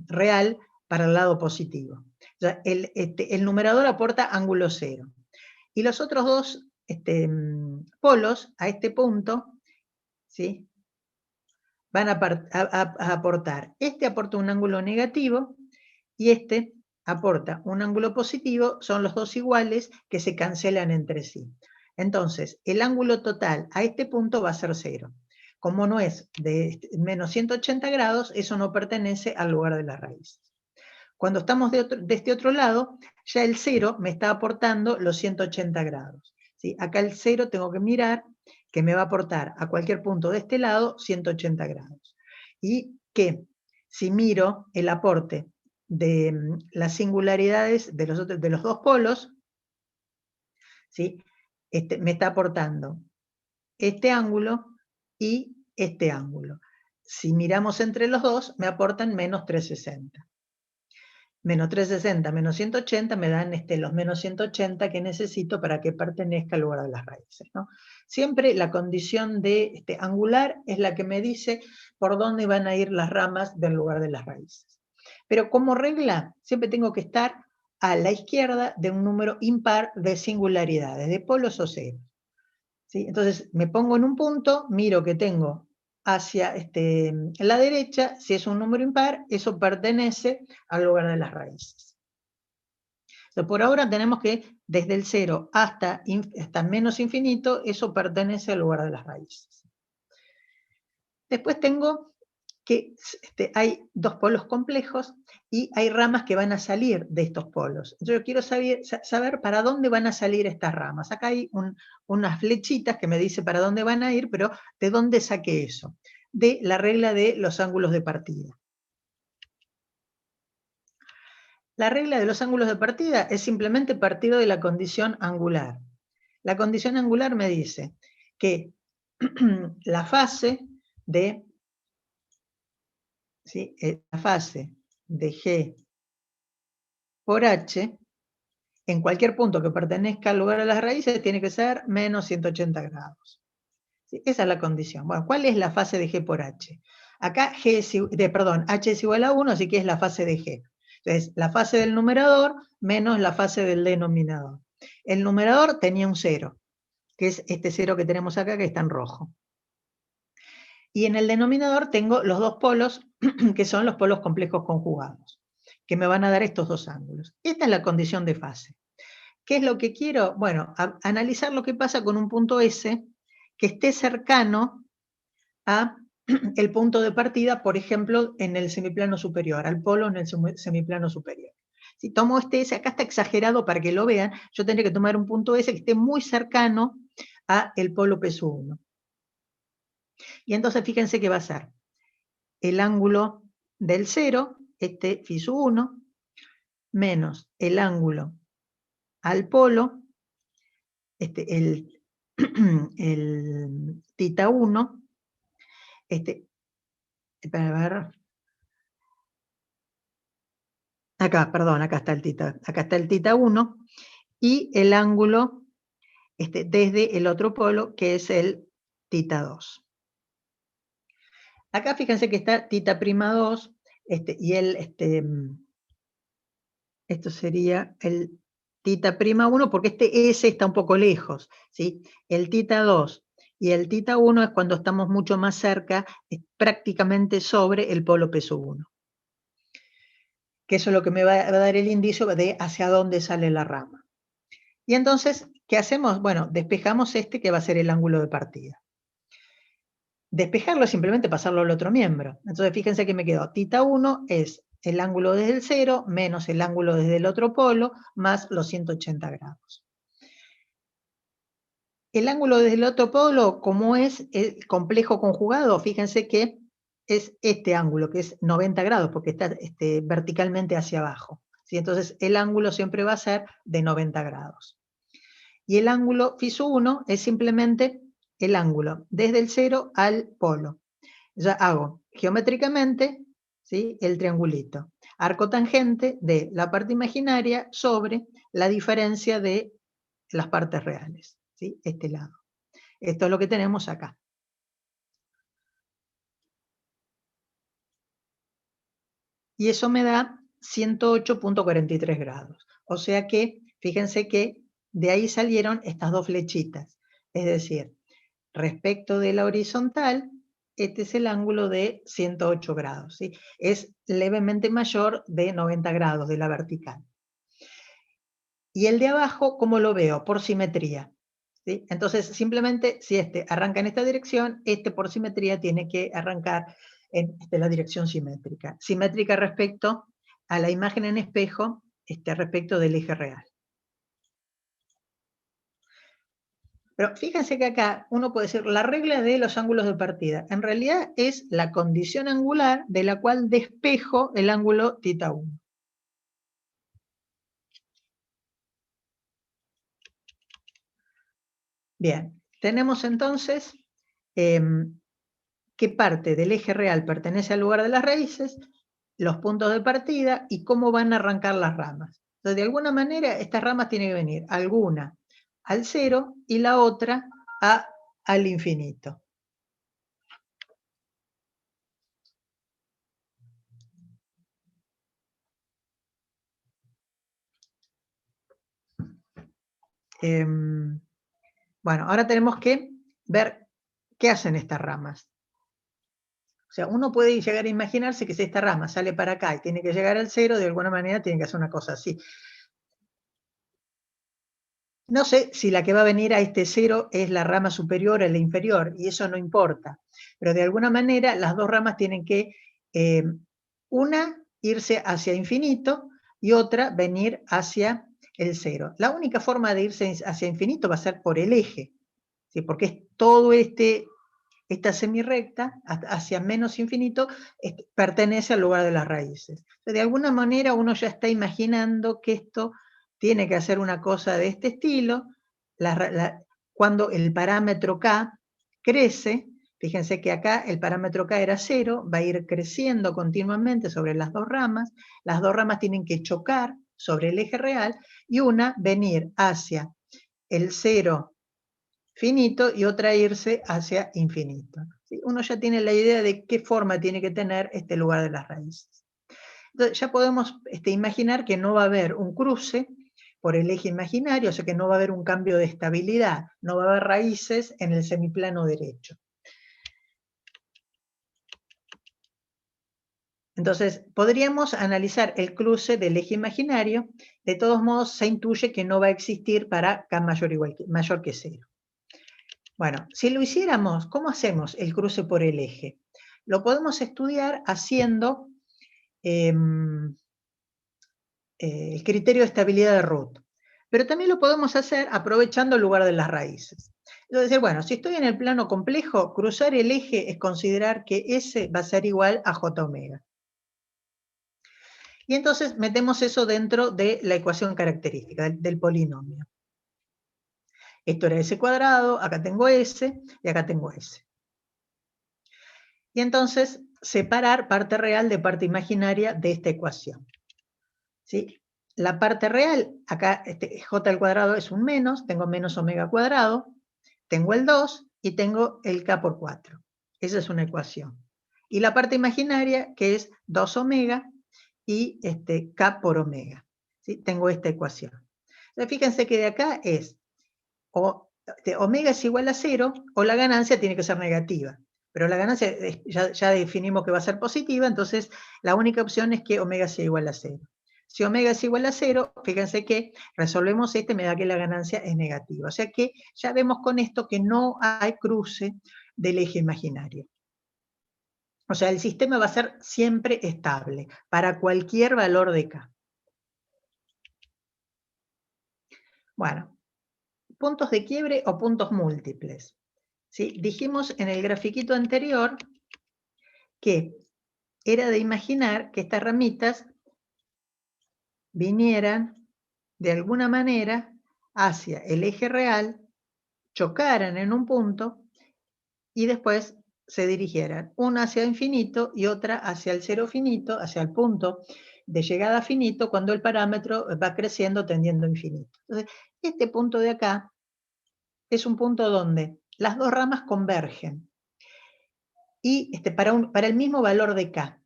real para el lado positivo. O sea, el numerador aporta ángulo 0. Y los otros dos polos a este punto, ¿sí?, van a aportar. Este aporta un ángulo negativo y este aporta un ángulo positivo. Son los dos iguales que se cancelan entre sí. Entonces, el ángulo total a este punto va a ser 0. Como no es de menos 180 grados, eso no pertenece al lugar de la raíz. Cuando estamos de este otro lado, ya el 0 me está aportando los 180 grados. ¿Sí? Acá el 0 tengo que mirar que me va a aportar a cualquier punto de este lado 180 grados. Y que si miro el aporte de las singularidades de los dos polos, ¿sí?, me está aportando este ángulo y este ángulo. Si miramos entre los dos, me aportan menos 360. Menos 360 menos 180 me dan los menos 180 que necesito para que pertenezca al lugar de las raíces, ¿no? Siempre la condición de angular es la que me dice por dónde van a ir las ramas del lugar de las raíces. Pero como regla, siempre tengo que estar a la izquierda de un número impar de singularidades, de polos o ceros. ¿Sí? Entonces me pongo en un punto, miro que tengo hacia la derecha, si es un número impar, eso pertenece al lugar de las raíces. Entonces, por ahora tenemos que desde el 0 hasta menos infinito, eso pertenece al lugar de las raíces. Después tengo que hay dos polos complejos y hay ramas que van a salir de estos polos. Yo quiero saber para dónde van a salir estas ramas. Acá hay unas flechitas que me dice para dónde van a ir, pero ¿de dónde saqué eso? De la regla de los ángulos de partida. La regla de los ángulos de partida es simplemente partir de la condición angular. La condición angular me dice que la fase de ¿sí? La fase de G por H, en cualquier punto que pertenezca al lugar de las raíces, tiene que ser menos 180 grados. ¿Sí? Esa es la condición. Bueno, ¿cuál es la fase de G por H? Acá H es igual a 1, así que es la fase de G. Entonces, la fase del numerador menos la fase del denominador. El numerador tenía un 0, que es este 0 que tenemos acá, que está en rojo. Y en el denominador tengo los dos polos, que son los polos complejos conjugados, que me van a dar estos dos ángulos. Esta es la condición de fase. ¿Qué es lo que quiero? Bueno, analizar lo que pasa con un punto S que esté cercano a el punto de partida, por ejemplo, en el semiplano superior, al polo en el semiplano superior. Si tomo este S, acá está exagerado para que lo vean, yo tendría que tomar un punto S que esté muy cercano a el polo P1. Y entonces fíjense que va a ser el ángulo del 0, este φ1, menos el ángulo al polo, el tita 1, para ver, acá está el tita 1, y el ángulo desde el otro polo, que es el tita 2. Acá fíjense que está tita prima 2, y esto sería el tita prima 1, porque este S está un poco lejos, ¿sí? El tita 2 y el tita 1 es cuando estamos mucho más cerca, prácticamente sobre el polo P1. Que eso es lo que me va a dar el indicio de hacia dónde sale la rama. Y entonces, ¿qué hacemos? Bueno, despejamos que va a ser el ángulo de partida. Despejarlo es simplemente pasarlo al otro miembro. Entonces, fíjense que me quedó tita 1 es el ángulo desde el 0 menos el ángulo desde el otro polo más los 180 grados. El ángulo desde el otro polo, como es el complejo conjugado, fíjense que es este ángulo, que es 90 grados, porque está verticalmente hacia abajo. ¿Sí? Entonces, el ángulo siempre va a ser de 90 grados. Y el ángulo φ1 es simplemente el ángulo desde el 0 al polo. Ya hago geométricamente, ¿sí? El triangulito. Arco tangente de la parte imaginaria sobre la diferencia de las partes reales, ¿sí? Este lado. Esto es lo que tenemos acá. Y eso me da 108.43 grados. O sea que, fíjense que de ahí salieron estas dos flechitas. Es decir, respecto de la horizontal, este es el ángulo de 108 grados. ¿Sí? Es levemente mayor de 90 grados de la vertical. Y el de abajo, ¿cómo lo veo? Por simetría. ¿Sí? Entonces, simplemente, si este arranca en esta dirección, este por simetría tiene que arrancar en la dirección simétrica. Simétrica respecto a la imagen en espejo, respecto del eje real. Pero fíjense que acá uno puede decir la regla de los ángulos de partida. En realidad es la condición angular de la cual despejo el ángulo tita 1. Bien, tenemos entonces qué parte del eje real pertenece al lugar de las raíces, los puntos de partida y cómo van a arrancar las ramas. Entonces, de alguna manera, estas ramas tienen que venir alguna al 0 y la otra al infinito. Bueno, ahora tenemos que ver qué hacen estas ramas. O sea, uno puede llegar a imaginarse que si esta rama sale para acá y tiene que llegar al 0, de alguna manera tiene que hacer una cosa así. No sé si la que va a venir a este 0 es la rama superior o la inferior, y eso no importa. Pero de alguna manera las dos ramas tienen que, una, irse hacia infinito y otra venir hacia el 0. La única forma de irse hacia infinito va a ser por el eje, ¿sí? Porque es todo esta semirrecta hacia menos infinito pertenece al lugar de las raíces. De alguna manera uno ya está imaginando que esto tiene que hacer una cosa de este estilo. Cuando el parámetro K crece, fíjense que acá el parámetro K era 0, va a ir creciendo continuamente sobre las dos ramas tienen que chocar sobre el eje real y una venir hacia el 0 finito y otra irse hacia infinito. ¿Sí? Uno ya tiene la idea de qué forma tiene que tener este lugar de las raíces. Entonces ya podemos imaginar que no va a haber un cruce por el eje imaginario, o sea que no va a haber un cambio de estabilidad, no va a haber raíces en el semiplano derecho. Entonces, podríamos analizar el cruce del eje imaginario, de todos modos se intuye que no va a existir para K mayor que 0. Bueno, si lo hiciéramos, ¿cómo hacemos el cruce por el eje? Lo podemos estudiar haciendo el criterio de estabilidad de Root, pero también lo podemos hacer aprovechando el lugar de las raíces. Es decir, bueno, si estoy en el plano complejo, cruzar el eje es considerar que S va a ser igual a J omega. Y entonces metemos eso dentro de la ecuación característica del polinomio. Esto era S cuadrado, acá tengo S y acá tengo S. Y entonces separar parte real de parte imaginaria de esta ecuación. ¿Sí? La parte real, acá j al cuadrado es un menos, tengo menos omega cuadrado, tengo el 2 y tengo el k por 4. Esa es una ecuación. Y la parte imaginaria, que es 2 omega y k por omega. ¿Sí? Tengo esta ecuación. Entonces, fíjense que de acá es omega es igual a 0 o la ganancia tiene que ser negativa. Pero la ganancia ya definimos que va a ser positiva, entonces la única opción es que omega sea igual a 0. Si omega es igual a 0, fíjense que resolvemos me da que la ganancia es negativa. O sea que ya vemos con esto que no hay cruce del eje imaginario. O sea, el sistema va a ser siempre estable, para cualquier valor de K. Bueno, puntos de quiebre o puntos múltiples. ¿Sí? Dijimos en el grafiquito anterior que era de imaginar que estas ramitas vinieran de alguna manera hacia el eje real, chocaran en un punto y después se dirigieran, una hacia infinito y otra hacia el cero finito, hacia el punto de llegada finito, cuando el parámetro va creciendo tendiendo a infinito. Entonces, este punto de acá es un punto donde las dos ramas convergen y para el mismo valor de K.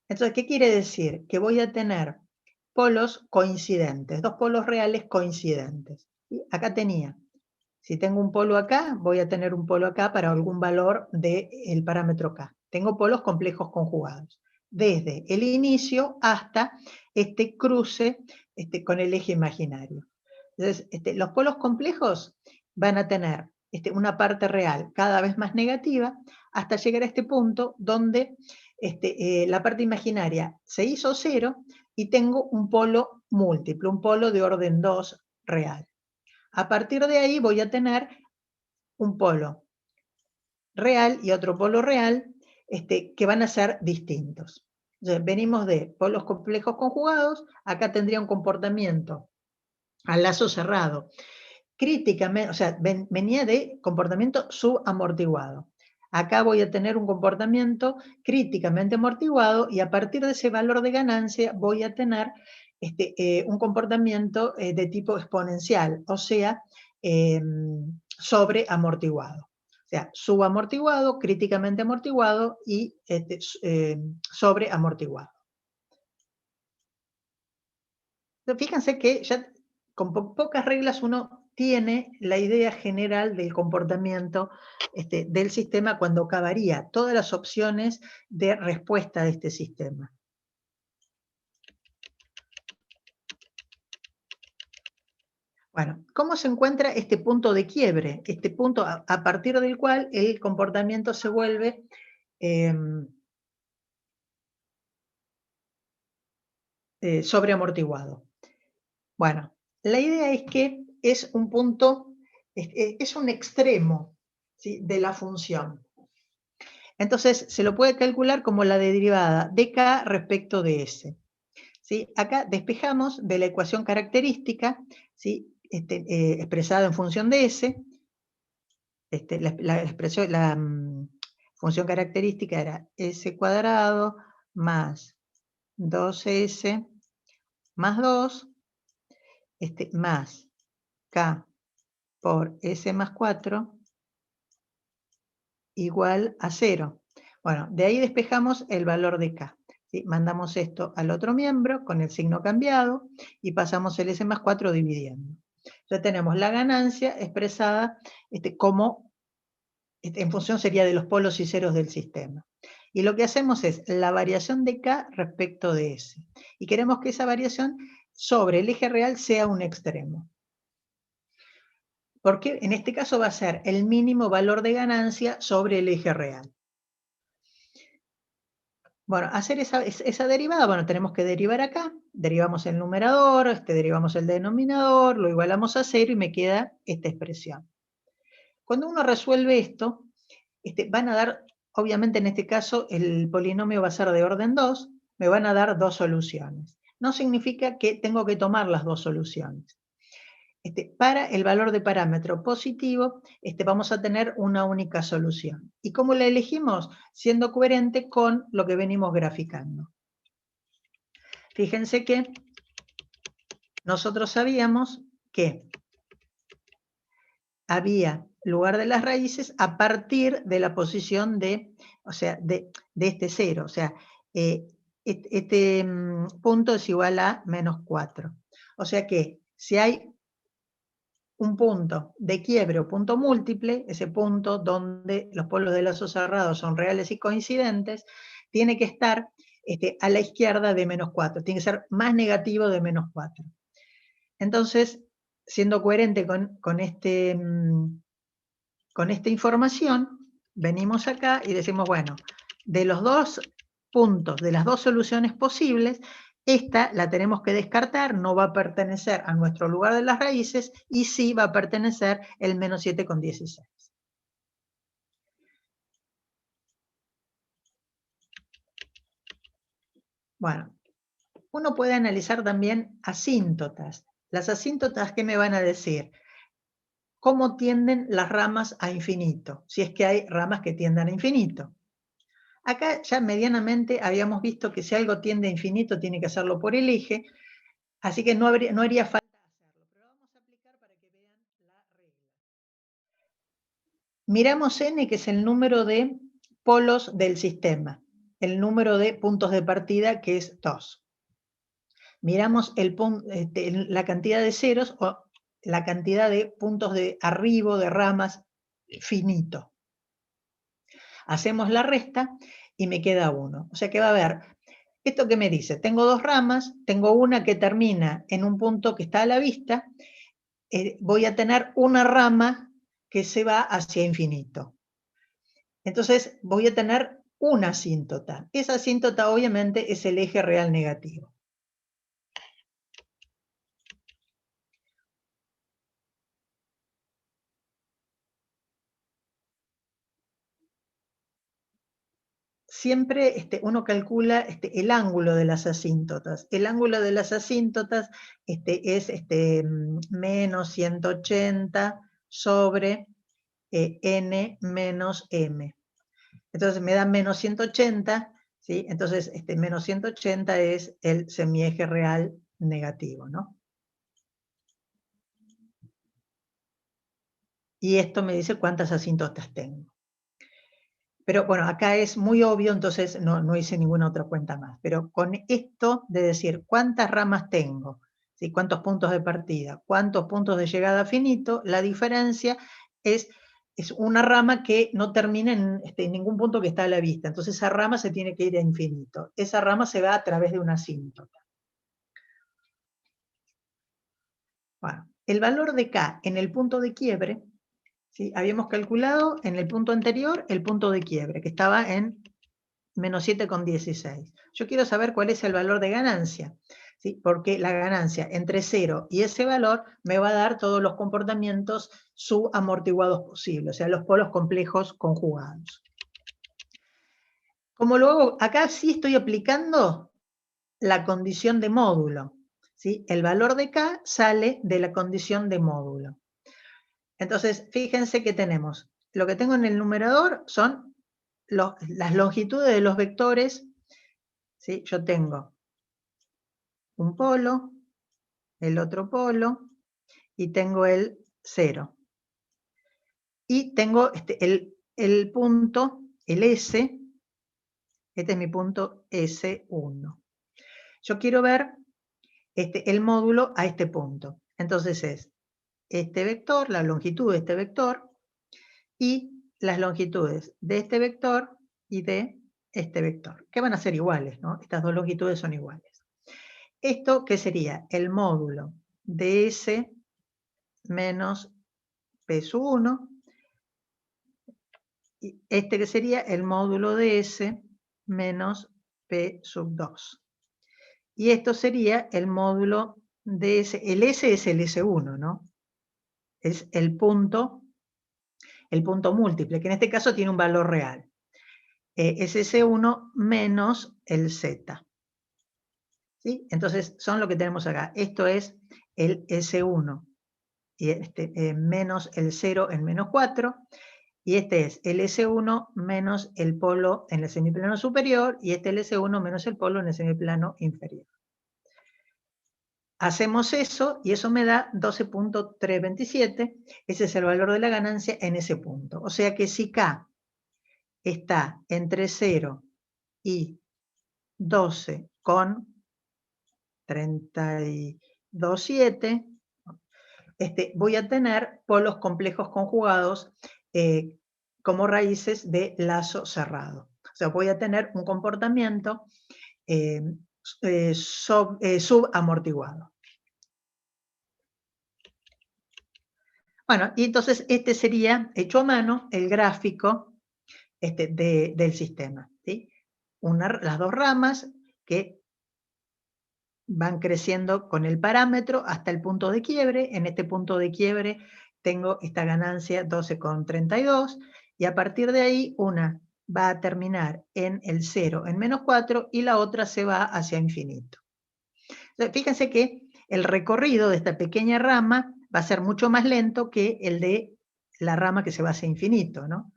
Entonces, ¿qué quiere decir? Que voy a tener polos coincidentes, dos polos reales coincidentes. Y acá tenía, si tengo un polo acá, voy a tener un polo acá para algún valor del parámetro K. Tengo polos complejos conjugados, desde el inicio hasta este cruce con el eje imaginario. Entonces, los polos complejos van a tener una parte real cada vez más negativa hasta llegar a este punto donde la parte imaginaria se hizo 0 y tengo un polo múltiplo, un polo de orden 2 real. A partir de ahí voy a tener un polo real y otro polo real que van a ser distintos. Entonces, venimos de polos complejos conjugados, acá tendría un comportamiento al lazo cerrado. Críticamente, o sea, venía de comportamiento subamortiguado. Acá voy a tener un comportamiento críticamente amortiguado y a partir de ese valor de ganancia voy a tener un comportamiento de tipo exponencial, o sea, sobreamortiguado. O sea, subamortiguado, críticamente amortiguado y sobreamortiguado. Fíjense que ya con pocas reglas uno tiene la idea general del comportamiento del sistema cuando acabaría todas las opciones de respuesta de este sistema. Bueno, ¿cómo se encuentra este punto de quiebre? Este punto a partir del cual el comportamiento se vuelve sobreamortiguado. Bueno, la idea es que es un punto, es un extremo, ¿sí?, de la función. Entonces, se lo puede calcular como la derivada de k respecto de s. ¿Sí? Acá despejamos de la ecuación característica, ¿sí?, expresada en función de s. La función característica era s cuadrado más 2s más 2 más k por s más 4 igual a 0. Bueno, de ahí despejamos el valor de k. ¿Sí? Mandamos esto al otro miembro con el signo cambiado y pasamos el s más 4 dividiendo. Ya tenemos la ganancia expresada como, en función sería de los polos y ceros del sistema. Y lo que hacemos es la variación de k respecto de s. Y queremos que esa variación sobre el eje real sea un extremo. Porque en este caso va a ser el mínimo valor de ganancia sobre el eje real. Bueno, hacer esa derivada, bueno, tenemos que derivar acá, derivamos el numerador, derivamos el denominador, lo igualamos a 0 y me queda esta expresión. Cuando uno resuelve esto, van a dar, obviamente en este caso el polinomio va a ser de orden 2, me van a dar dos soluciones. No significa que tengo que tomar las dos soluciones. Para el valor de parámetro positivo, vamos a tener una única solución. ¿Y cómo la elegimos? Siendo coherente con lo que venimos graficando. Fíjense que nosotros sabíamos que había lugar de las raíces a partir de la posición de este 0. O sea, este punto es igual a menos 4. O sea que si hay un punto de quiebre o punto múltiple, ese punto donde los polos de lazo cerrado son reales y coincidentes, tiene que estar a la izquierda de menos 4, tiene que ser más negativo de menos 4. Entonces, siendo coherente con esta información, venimos acá y decimos, bueno, de los dos puntos, de las dos soluciones posibles, esta la tenemos que descartar, no va a pertenecer a nuestro lugar de las raíces y sí va a pertenecer el menos 7,16. Bueno, uno puede analizar también asíntotas. Las asíntotas, ¿qué me van a decir? ¿Cómo tienden las ramas a infinito? Si es que hay ramas que tiendan a infinito. Acá ya medianamente habíamos visto que si algo tiende a infinito tiene que hacerlo por el eje, así que no haría falta hacerlo, pero vamos a aplicar para que vean la regla. Miramos n, que es el número de polos del sistema, el número de puntos de partida, que es 2. Miramos la cantidad de ceros o la cantidad de puntos de arribo, de ramas, finito. Hacemos la resta y me queda 1. O sea que va a haber, ¿esto qué me dice? Tengo dos ramas, tengo una que termina en un punto que está a la vista, voy a tener una rama que se va hacia infinito. Entonces voy a tener una asíntota. Esa asíntota obviamente es el eje real negativo. Siempre uno calcula el ángulo de las asíntotas. El ángulo de las asíntotas es menos 180 sobre n menos m. Entonces me da menos 180, ¿sí? Entonces menos 180 es el semieje real negativo, ¿no? Y esto me dice cuántas asíntotas tengo. Pero bueno, acá es muy obvio, entonces no hice ninguna otra cuenta más. Pero con esto de decir cuántas ramas tengo, ¿sí? Cuántos puntos de partida, cuántos puntos de llegada finito, la diferencia es una rama que no termina en ningún punto que está a la vista. Entonces esa rama se tiene que ir a infinito. Esa rama se va a través de una asíntota. Bueno, el valor de K en el punto de quiebre, ¿sí? Habíamos calculado en el punto anterior el punto de quiebre, que estaba en menos 7,16. Yo quiero saber cuál es el valor de ganancia, ¿sí? Porque la ganancia entre 0 y ese valor me va a dar todos los comportamientos subamortiguados posibles, o sea, los polos complejos conjugados. Como lo hago, acá sí estoy aplicando la condición de módulo, ¿sí? El valor de K sale de la condición de módulo. Entonces, fíjense que tenemos, lo que tengo en el numerador son las longitudes de los vectores, ¿sí? Yo tengo un polo, el otro polo, y tengo el 0. Y tengo el punto, el S, este es mi punto S1. Yo quiero ver el módulo a este punto. Entonces es este vector, la longitud de este vector, y las longitudes de este vector y de este vector, que van a ser iguales, ¿no? Estas dos longitudes son iguales. Esto, ¿qué sería? El módulo de S menos P sub 1, y este que sería el módulo de S menos P sub 2. Y esto sería el módulo de S, el S es el S1, ¿no? Es el punto múltiple, que en este caso tiene un valor real. Es S1 menos el Z. ¿Sí? Entonces son lo que tenemos acá. Esto es el S1 y menos el 0 en menos 4. Y este es el S1 menos el polo en el semiplano superior, y este es el S1 menos el polo en el semiplano inferior. Hacemos eso, y eso me da 12.327, ese es el valor de la ganancia en ese punto. O sea que si K está entre 0 y 12,327, voy a tener polos complejos conjugados como raíces de lazo cerrado. O sea, voy a tener un comportamiento subamortiguado. Bueno, y entonces este sería, hecho a mano, el gráfico del sistema, ¿sí? Las dos ramas que van creciendo con el parámetro hasta el punto de quiebre. En este punto de quiebre tengo esta ganancia 12,32, y a partir de ahí una va a terminar en el 0 en menos 4 y la otra se va hacia infinito. Entonces, fíjense que el recorrido de esta pequeña rama va a ser mucho más lento que el de la rama que se va hacia infinito, ¿no?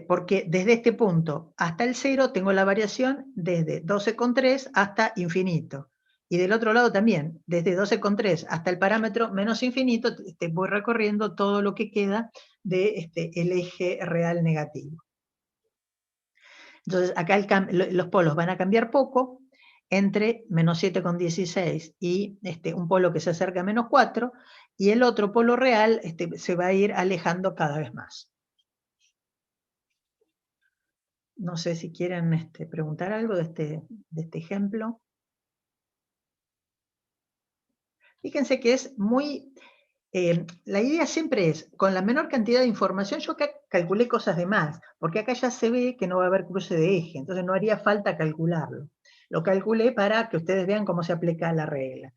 Porque desde este punto hasta el 0 tengo la variación desde 12,3 hasta infinito. Y del otro lado también, desde 12,3 hasta el parámetro menos infinito, voy recorriendo todo lo que queda del eje real negativo. Entonces acá los polos van a cambiar poco, entre menos 7,16 y un polo que se acerca a menos 4, y el otro polo real se va a ir alejando cada vez más. No sé si quieren preguntar algo de este ejemplo. Fíjense que es muy... la idea siempre es, con la menor cantidad de información, yo acá calculé cosas de más, porque acá ya se ve que no va a haber cruce de eje, entonces no haría falta calcularlo. Lo calculé para que ustedes vean cómo se aplica la regla.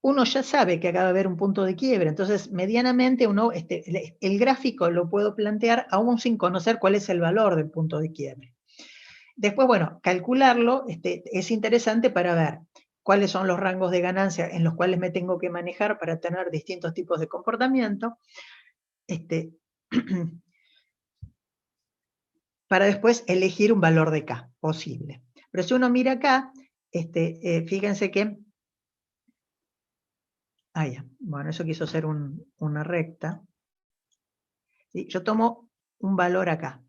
Uno ya sabe que acá va a haber un punto de quiebre, entonces medianamente uno, el gráfico lo puedo plantear aún sin conocer cuál es el valor del punto de quiebre. Después, bueno, calcularlo es interesante para ver cuáles son los rangos de ganancia en los cuales me tengo que manejar para tener distintos tipos de comportamiento, para después elegir un valor de K posible. Pero si uno mira acá, fíjense que, bueno, eso quiso ser una recta. ¿Sí? Yo tomo un valor acá.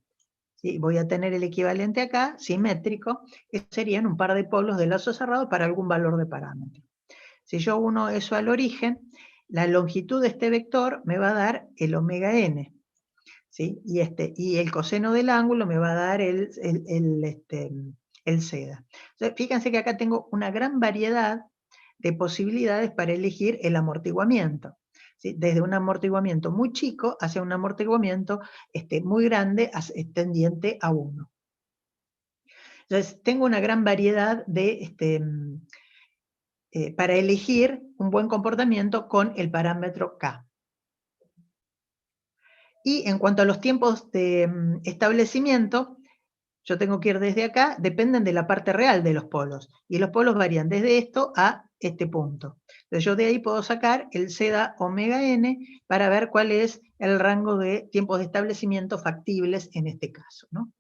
¿Sí? Voy a tener el equivalente acá, simétrico, que serían un par de polos de lazo cerrado para algún valor de parámetro. Si yo uno eso al origen, la longitud de este vector me va a dar el omega n. ¿Sí? Y el coseno del ángulo me va a dar el zeta. Entonces, fíjense que acá tengo una gran variedad de posibilidades para elegir el amortiguamiento. ¿Sí? Desde un amortiguamiento muy chico hacia un amortiguamiento muy grande, tendiente a 1. Entonces, tengo una gran variedad para elegir un buen comportamiento con el parámetro K. Y en cuanto a los tiempos de establecimiento, yo tengo que ir desde acá, dependen de la parte real de los polos. Y los polos varían desde esto a este punto. Entonces yo de ahí puedo sacar el zeta omega n para ver cuál es el rango de tiempos de establecimiento factibles en este caso, ¿no?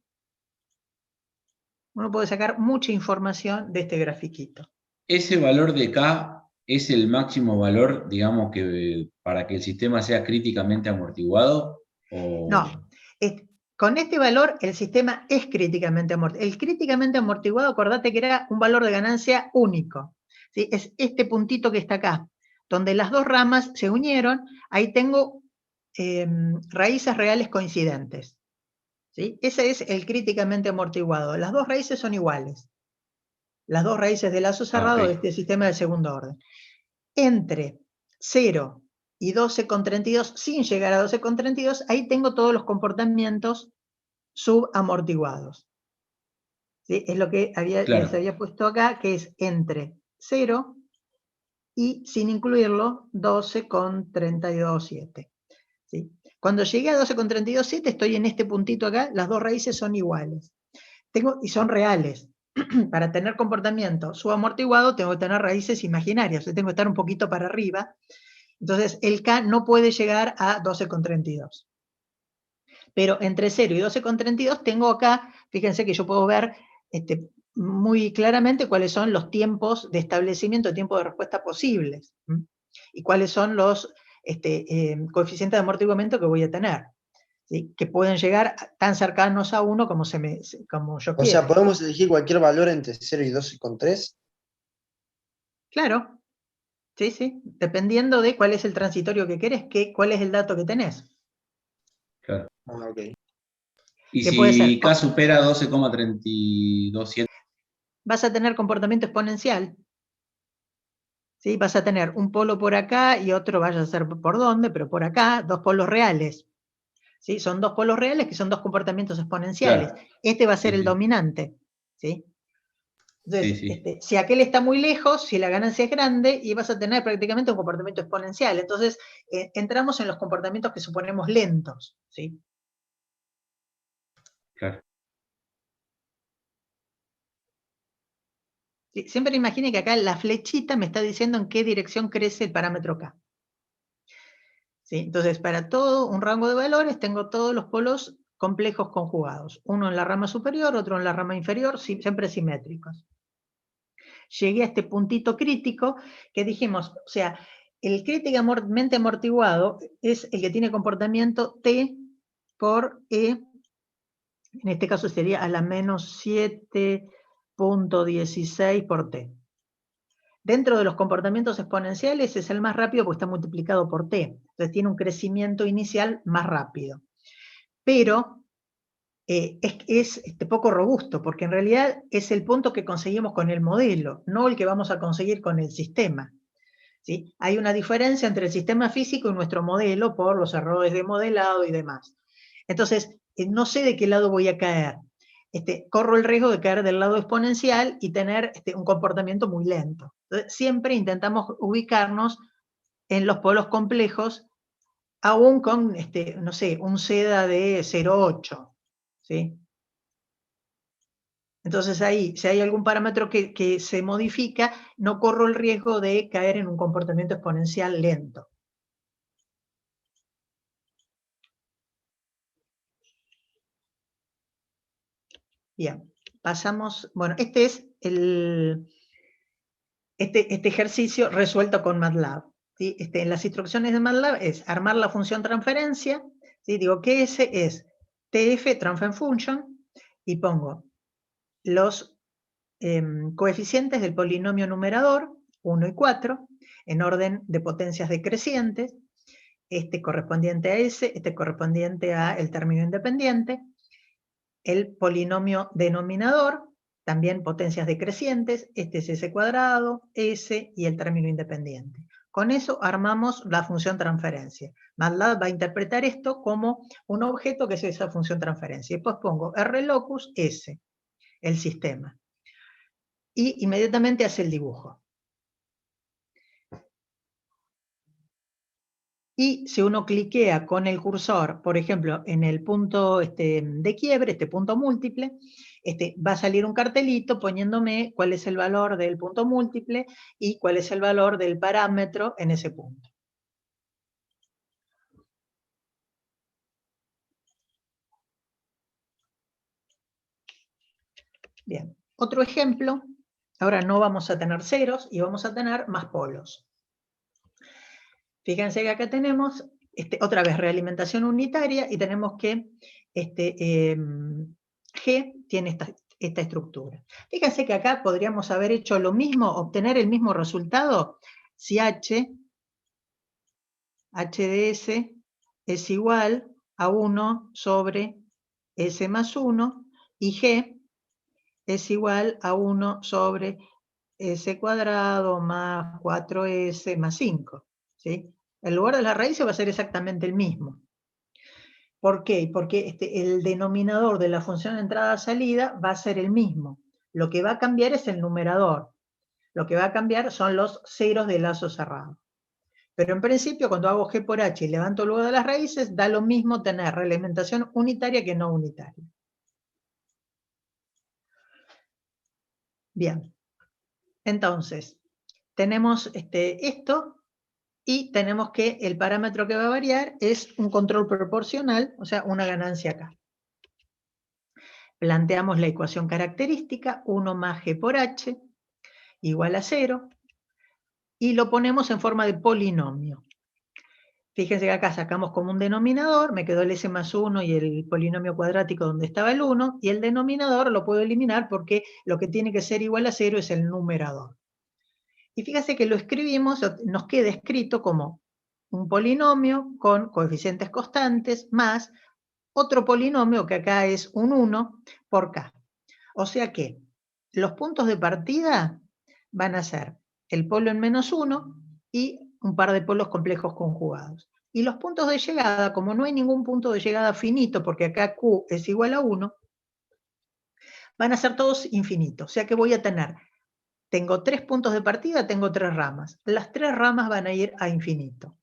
Uno puede sacar mucha información de este grafiquito. ¿Ese valor de K es el máximo valor, digamos, que para que el sistema sea críticamente amortiguado? No, con este valor el sistema es críticamente amortiguado. El críticamente amortiguado, acordate que era un valor de ganancia único. ¿Sí? Es este puntito que está acá, donde las dos ramas se unieron, ahí tengo raíces reales coincidentes. ¿Sí? Ese es el críticamente amortiguado. Las dos raíces son iguales. Las dos raíces del lazo cerrado de este sistema de segundo orden. Entre 0 y 12,32, sin llegar a 12,32, ahí tengo todos los comportamientos subamortiguados. ¿Sí? Es lo que les había puesto acá, que es entre 0 y, sin incluirlo, 12,327. ¿Sí? Cuando llegué a 12,327 estoy en este puntito acá, las dos raíces son iguales. Y son reales. Para tener comportamiento subamortiguado tengo que tener raíces imaginarias, tengo que estar un poquito para arriba. Entonces el K no puede llegar a 12,32. Pero entre 0 y 12,32 tengo acá, fíjense que yo puedo ver muy claramente cuáles son los tiempos de establecimiento, tiempos de respuesta posibles, y cuáles son los coeficientes de amortiguamiento que voy a tener, ¿sí? Que pueden llegar tan cercanos a 1 como yo quiera. O sea, podemos elegir cualquier valor entre 0 y 12,3. Claro, sí, dependiendo de cuál es el transitorio que querés, cuál es el dato que tenés. Claro. Ok. Y que puede ser, si K supera 12,327. vas a tener comportamiento exponencial. ¿Sí? Vas a tener un polo por acá y otro, vaya a ser por dónde, pero por acá, dos polos reales. ¿Sí? Son dos polos reales que son dos comportamientos exponenciales. Claro. Este va a ser el dominante. ¿Sí? Entonces, Sí. si aquel está muy lejos, si la ganancia es grande, y vas a tener prácticamente un comportamiento exponencial. Entonces, entramos en los comportamientos que suponemos lentos. ¿Sí? Claro. ¿Sí? Siempre imagine que acá la flechita me está diciendo en qué dirección crece el parámetro K. ¿Sí? Entonces, para todo un rango de valores tengo todos los polos complejos conjugados. Uno en la rama superior, otro en la rama inferior, siempre simétricos. Llegué a este puntito crítico que dijimos, o sea, el críticamente amortiguado es el que tiene comportamiento T por E, en este caso sería a la menos 7,16 por T. Dentro de los comportamientos exponenciales es el más rápido porque está multiplicado por t. Entonces tiene un crecimiento inicial más rápido. Pero es poco robusto porque en realidad es el punto que conseguimos con el modelo, no el que vamos a conseguir con el sistema. ¿Sí? Hay una diferencia entre el sistema físico y nuestro modelo por los errores de modelado y demás. Entonces, no sé de qué lado voy a caer. Corro el riesgo de caer del lado exponencial y tener un comportamiento muy lento. Entonces, siempre intentamos ubicarnos en los polos complejos, aún con, no sé, un zeta de 0,8. ¿Sí? Entonces ahí, si hay algún parámetro que se modifica, no corro el riesgo de caer en un comportamiento exponencial lento. Bien, pasamos, bueno, este es este ejercicio resuelto con MATLAB. ¿Sí? En las instrucciones de MATLAB es armar la función transferencia, ¿sí? Digo que ese es TF, transfer function, y pongo los coeficientes del polinomio numerador, 1 y 4, en orden de potencias decrecientes, este correspondiente a S, este correspondiente a el término independiente, el polinomio denominador, también potencias decrecientes, este es S cuadrado, S y el término independiente. Con eso armamos la función transferencia. MATLAB va a interpretar esto como un objeto que es esa función transferencia. Y después pongo RLOCUS S, el sistema. Y inmediatamente hace el dibujo. Y si uno cliquea con el cursor, por ejemplo, en el punto de quiebre, este punto múltiple, va a salir un cartelito poniéndome cuál es el valor del punto múltiple y cuál es el valor del parámetro en ese punto. Bien, otro ejemplo, ahora no vamos a tener ceros y vamos a tener más polos. Fíjense que acá tenemos, otra vez, realimentación unitaria y tenemos que G tiene esta estructura. Fíjense que acá podríamos haber hecho lo mismo, obtener el mismo resultado, si H de S es igual a 1 sobre S más 1 y G es igual a 1 sobre S cuadrado más 4S más 5. ¿Sí? El lugar de la raíz va a ser exactamente el mismo. ¿Por qué? Porque el denominador de la función entrada-salida va a ser el mismo. Lo que va a cambiar es el numerador. Lo que va a cambiar son los ceros de lazo cerrado. Pero en principio, cuando hago G por H y levanto luego de las raíces, da lo mismo tener realimentación unitaria que no unitaria. Bien. Entonces, tenemos esto. Y tenemos que el parámetro que va a variar es un control proporcional, o sea, una ganancia acá. Planteamos la ecuación característica, 1 más G por H, igual a 0, y lo ponemos en forma de polinomio. Fíjense que acá sacamos como un denominador, me quedó el S más 1 y el polinomio cuadrático donde estaba el 1, y el denominador lo puedo eliminar porque lo que tiene que ser igual a 0 es el numerador. Y fíjense que lo escribimos, nos queda escrito como un polinomio con coeficientes constantes más otro polinomio que acá es un 1 por K. O sea que los puntos de partida van a ser el polo en menos 1 y un par de polos complejos conjugados. Y los puntos de llegada, como no hay ningún punto de llegada finito, porque acá Q es igual a 1, van a ser todos infinitos. O sea que voy a tener, tengo 3 puntos de partida, tengo 3 ramas. Las 3 ramas van a ir a infinito.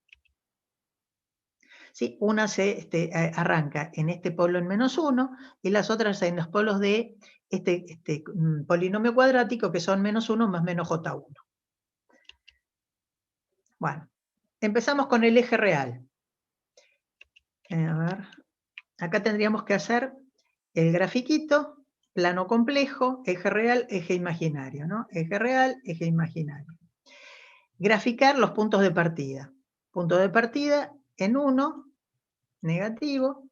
¿Sí? Una se arranca en este polo en menos 1 y las otras en los polos de polinomio cuadrático que son menos 1 más menos J1. Bueno, empezamos con el eje real. A ver, acá tendríamos que hacer el grafiquito, plano complejo, eje real, eje imaginario, ¿no? Eje real, eje imaginario. Graficar los puntos de partida. Punto de partida en 1, negativo,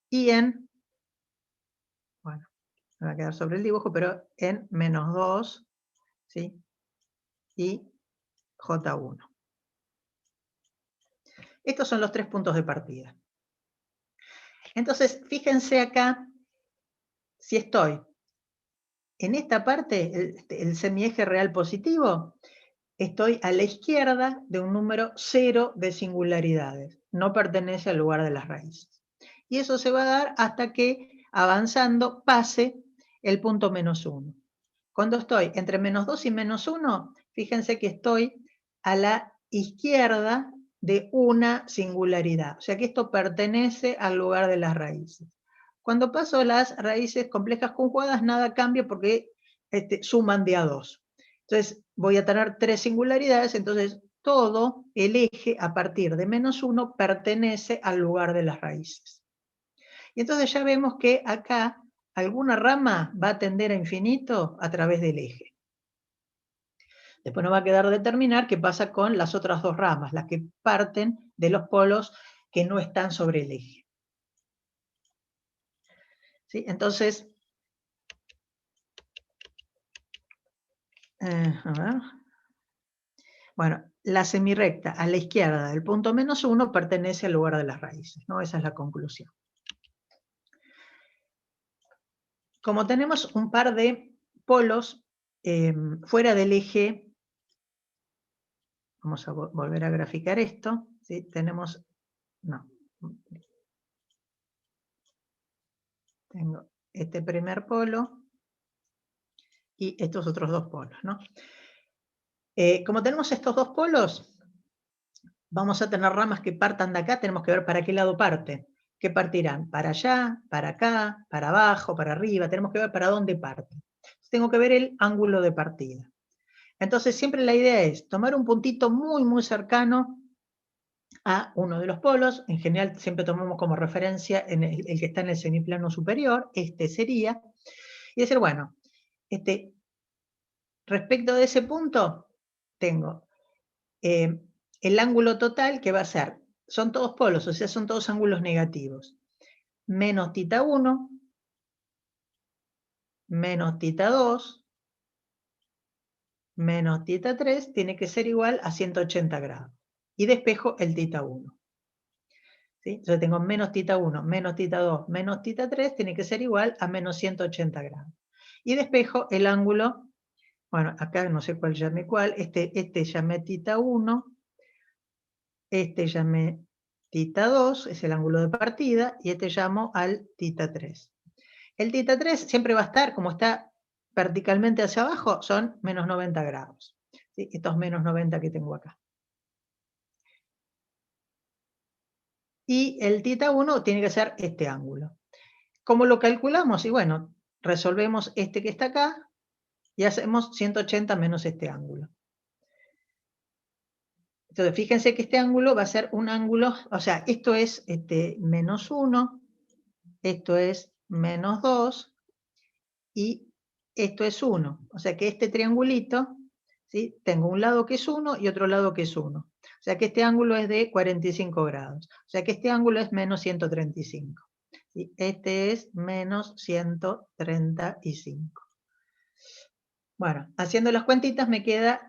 y en, bueno, me va a quedar sobre el dibujo, pero en menos 2, ¿sí? Y J1. Estos son los 3 puntos de partida. Entonces, fíjense acá, si estoy en esta parte, el semieje real positivo, estoy a la izquierda de un número 0 de singularidades. No pertenece al lugar de las raíces. Y eso se va a dar hasta que, avanzando, pase el punto menos 1. Cuando estoy entre menos 2 y menos 1, fíjense que estoy a la izquierda de una singularidad. O sea que esto pertenece al lugar de las raíces. Cuando paso las raíces complejas conjugadas, nada cambia porque suman de a 2. Entonces voy a tener 3 singularidades, entonces todo el eje a partir de -1 pertenece al lugar de las raíces. Y entonces ya vemos que acá alguna rama va a tender a infinito a través del eje. Después nos va a quedar determinar qué pasa con las otras 2 ramas, las que parten de los polos que no están sobre el eje. ¿Sí? Entonces, a ver. Bueno, la semirrecta a la izquierda del punto -1 pertenece al lugar de las raíces, ¿no? Esa es la conclusión. Como tenemos un par de polos fuera del eje, vamos a volver a graficar esto, ¿sí? Tenemos, no, tengo este primer polo y estos otros 2 polos, ¿no? Como tenemos estos 2 polos, vamos a tener ramas que partan de acá, tenemos que ver para qué lado parten. ¿Qué partirán? Para allá, para acá, para abajo, para arriba, tenemos que ver para dónde parten. Tengo que ver el ángulo de partida. Entonces siempre la idea es tomar un puntito muy, muy cercano a uno de los polos, en general siempre tomamos como referencia en el que está en el semiplano superior, este sería, y decir, bueno, respecto de ese punto, tengo el ángulo total que va a ser, son todos polos, o sea, son todos ángulos negativos, menos θ1, menos θ2, menos θ3, tiene que ser igual a 180 grados. Y despejo el θ1. ¿Sí? Entonces tengo menos θ1, menos θ2, menos θ3, tiene que ser igual a menos 180 grados. Y despejo el ángulo, bueno, acá no sé cuál llame cuál, este llame θ1, este llame θ2, es el ángulo de partida, y este llamo al θ3. El θ3 siempre va a estar, como está verticalmente hacia abajo, son menos 90 grados. ¿Sí? Estos menos 90 que tengo acá. Y el θ1 tiene que ser este ángulo. ¿Cómo lo calculamos? Y bueno, resolvemos este que está acá y hacemos 180 menos este ángulo. Entonces, fíjense que este ángulo va a ser un ángulo, o sea, esto es menos 1, esto es menos 2 y esto es 1. O sea que este triangulito, ¿sí? Tengo un lado que es 1 y otro lado que es 1. O sea que este ángulo es de 45 grados. O sea que este ángulo es menos 135. ¿Sí? Este es menos 135. Bueno, haciendo las cuentitas me queda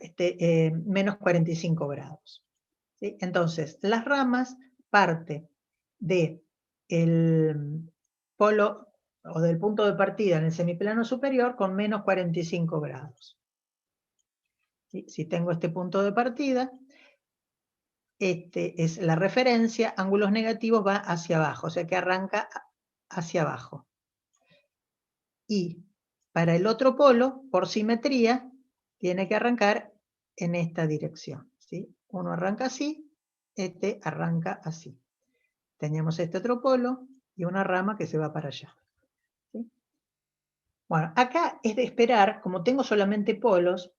menos 45 grados. ¿Sí? Entonces, las ramas parte del polo o del punto de partida en el semiplano superior con menos 45 grados. ¿Sí? Si tengo este punto de partida, este es la referencia, ángulos negativos va hacia abajo, o sea que arranca hacia abajo. Y para el otro polo, por simetría, tiene que arrancar en esta dirección. ¿Sí? Uno arranca así, este arranca así. Tenemos este otro polo y una rama que se va para allá. ¿Sí? Bueno, acá es de esperar, como tengo solamente polos,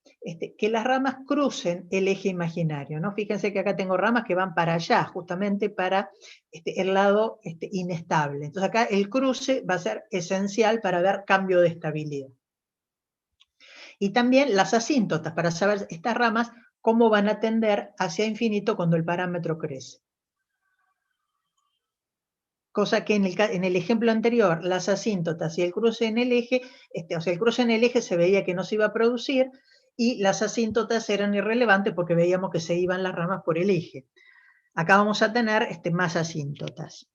que las ramas crucen el eje imaginario, ¿no? Fíjense que acá tengo ramas que van para allá, justamente para el lado inestable. Entonces acá el cruce va a ser esencial para ver cambio de estabilidad. Y también las asíntotas, para saber estas ramas cómo van a tender hacia infinito cuando el parámetro crece. Cosa que en el ejemplo anterior, las asíntotas y el cruce en el eje, o sea, el cruce en el eje se veía que no se iba a producir y las asíntotas eran irrelevantes porque veíamos que se iban las ramas por el eje. Acá vamos a tener más asíntotas.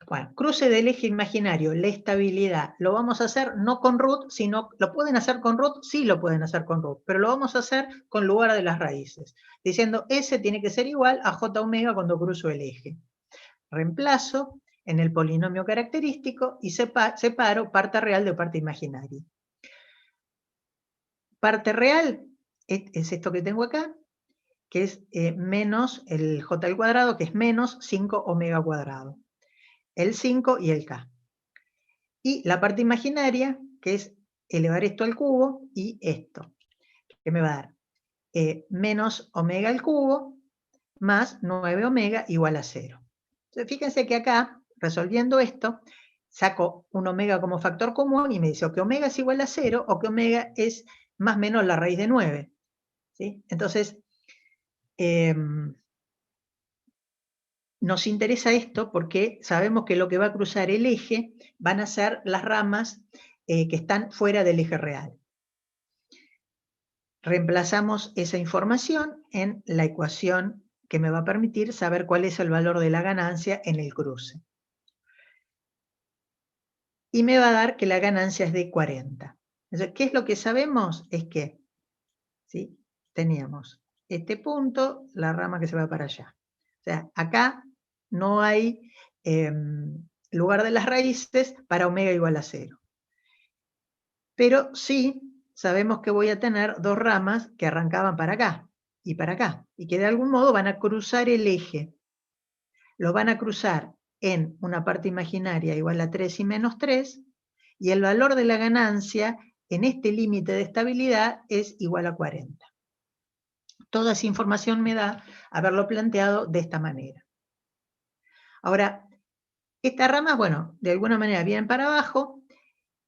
Bueno, cruce del eje imaginario, la estabilidad, lo vamos a hacer no con root, sino, ¿lo pueden hacer con root? Sí lo pueden hacer con root, pero lo vamos a hacer con lugar de las raíces, diciendo S tiene que ser igual a J omega cuando cruzo el eje. Reemplazo en el polinomio característico y separo parte real de parte imaginaria. Parte real es esto que tengo acá, que es menos el J al cuadrado, que es menos 5 omega cuadrado. el 5 y el K. Y la parte imaginaria, que es elevar esto al cubo y esto, que me va a dar menos omega al cubo más 9 omega igual a 0. Entonces, fíjense que acá, resolviendo esto, saco un omega como factor común y me dice o que omega es igual a 0 o que omega es más o menos la raíz de 9. ¿Sí? Entonces, nos interesa esto porque sabemos que lo que va a cruzar el eje van a ser las ramas que están fuera del eje real. Reemplazamos esa información en la ecuación que me va a permitir saber cuál es el valor de la ganancia en el cruce. Y me va a dar que la ganancia es de 40. Entonces, ¿qué es lo que sabemos? Es que ¿sí? Teníamos este punto, la rama que se va para allá. O sea, acá no hay lugar de las raíces para omega igual a 0. Pero sí sabemos que voy a tener dos ramas que arrancaban para acá y para acá, y que de algún modo van a cruzar el eje. Lo van a cruzar en una parte imaginaria igual a 3 y menos 3, y el valor de la ganancia en este límite de estabilidad es igual a 40. Toda esa información me da haberlo planteado de esta manera. Ahora, estas ramas, bueno, de alguna manera vienen para abajo.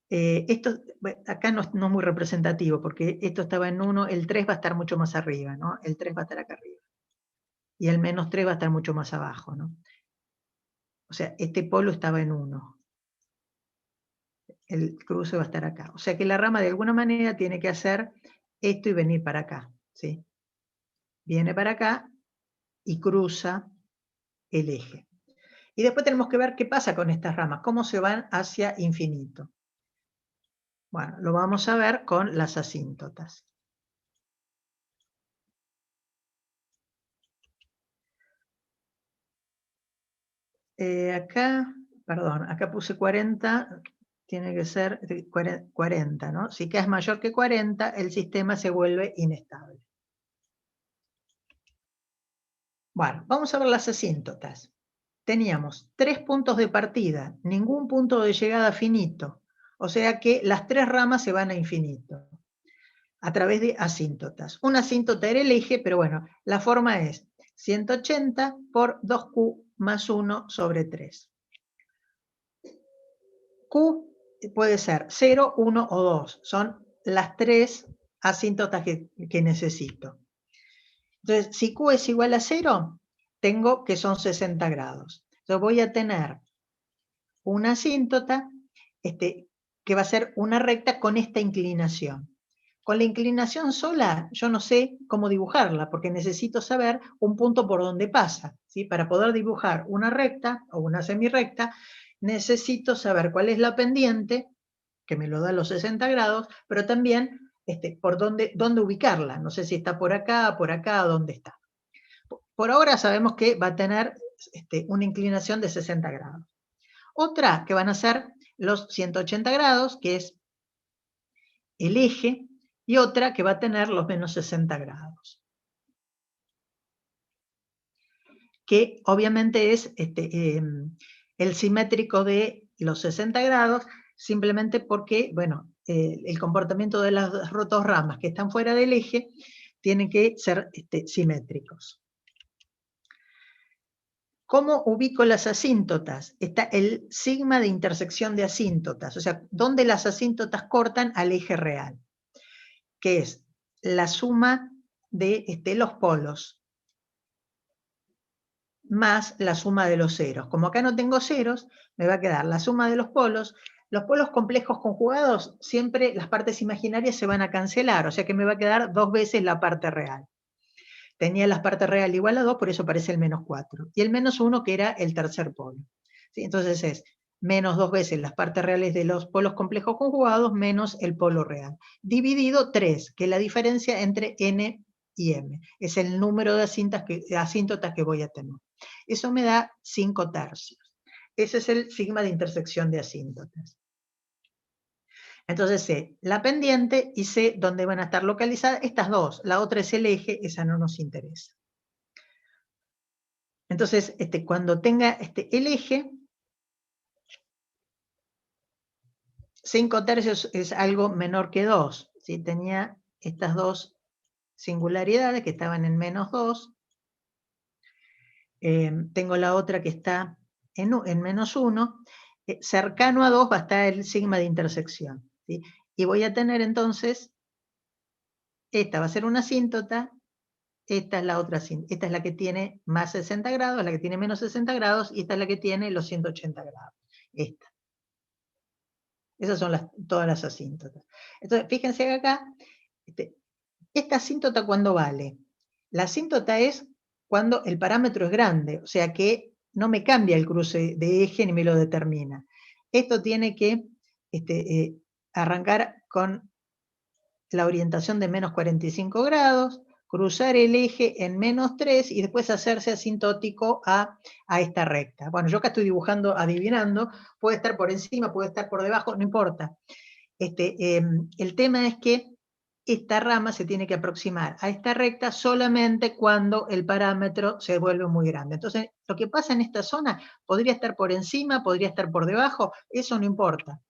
Esto acá no es muy representativo, porque esto estaba en 1, el 3 va a estar mucho más arriba, ¿no? El 3 va a estar acá arriba. Y el menos 3 va a estar mucho más abajo, ¿no? O sea, este polo estaba en 1. El cruce va a estar acá. O sea que la rama de alguna manera tiene que hacer esto y venir para acá, ¿sí? Viene para acá y cruza el eje. Y después tenemos que ver qué pasa con estas ramas, cómo se van hacia infinito. Bueno, lo vamos a ver con las asíntotas. Acá puse 40, tiene que ser 40, ¿no? Si K es mayor que 40, el sistema se vuelve inestable. Bueno, vamos a ver las asíntotas. Teníamos 3 puntos de partida, ningún punto de llegada finito. O sea que las 3 ramas se van a infinito, a través de asíntotas. Una asíntota era el eje, pero bueno, la forma es 180 por 2Q más 1 sobre 3. Q puede ser 0, 1 o 2. Son las 3 asíntotas que necesito. Entonces, si Q es igual a 0, tengo que son 60 grados. Entonces voy a tener una asíntota que va a ser una recta con esta inclinación. Con la inclinación sola, yo no sé cómo dibujarla, porque necesito saber un punto por donde pasa. ¿Sí? Para poder dibujar una recta o una semirrecta, necesito saber cuál es la pendiente, que me lo da los 60 grados, pero también por dónde ubicarla. No sé si está por acá, dónde está. Por ahora sabemos que va a tener una inclinación de 60 grados. Otra que van a ser los 180 grados, que es el eje, y otra que va a tener los menos 60 grados. Que obviamente es el simétrico de los 60 grados, simplemente porque, bueno, el comportamiento de las dos ramas que están fuera del eje tienen que ser simétricos. ¿Cómo ubico las asíntotas? Está el sigma de intersección de asíntotas, o sea, donde las asíntotas cortan al eje real, que es la suma de los polos más la suma de los ceros. Como acá no tengo ceros, me va a quedar la suma de los polos. Los polos complejos conjugados, siempre las partes imaginarias se van a cancelar, o sea que me va a quedar 2 veces la parte real. Tenía la parte real igual a 2, por eso aparece el menos 4. Y el menos 1, que era el tercer polo. ¿Sí? Entonces es menos 2 veces las partes reales de los polos complejos conjugados menos el polo real. Dividido 3, que es la diferencia entre n y m. Es el número de asíntotas que voy a tener. Eso me da 5 tercios. Ese es el sigma de intersección de asíntotas. Entonces sé la pendiente y sé dónde van a estar localizadas estas dos. La otra es el eje, esa no nos interesa. Entonces, cuando tenga el eje, 5/3 es algo menor que 2. ¿Sí? Tenía estas dos singularidades que estaban en -2. Tengo la otra que está en -1. Cercano a 2 va a estar el sigma de intersección. ¿Sí? Y voy a tener entonces, esta va a ser una asíntota, esta es la otra asíntota, esta es la que tiene más 60 grados, la que tiene menos 60 grados, y esta es la que tiene los 180 grados. Esta. Esas son todas las asíntotas. Entonces, fíjense que acá, esta asíntota, ¿cuándo vale? La asíntota es cuando el parámetro es grande, o sea que no me cambia el cruce de eje ni me lo determina. Esto tiene que arrancar con la orientación de -45 grados, cruzar el eje en -3 y después hacerse asintótico a esta recta. Bueno, yo acá estoy dibujando, adivinando, puede estar por encima, puede estar por debajo, no importa. El tema es que esta rama se tiene que aproximar a esta recta solamente cuando el parámetro se vuelve muy grande. Entonces, lo que pasa en esta zona podría estar por encima, podría estar por debajo, eso no importa.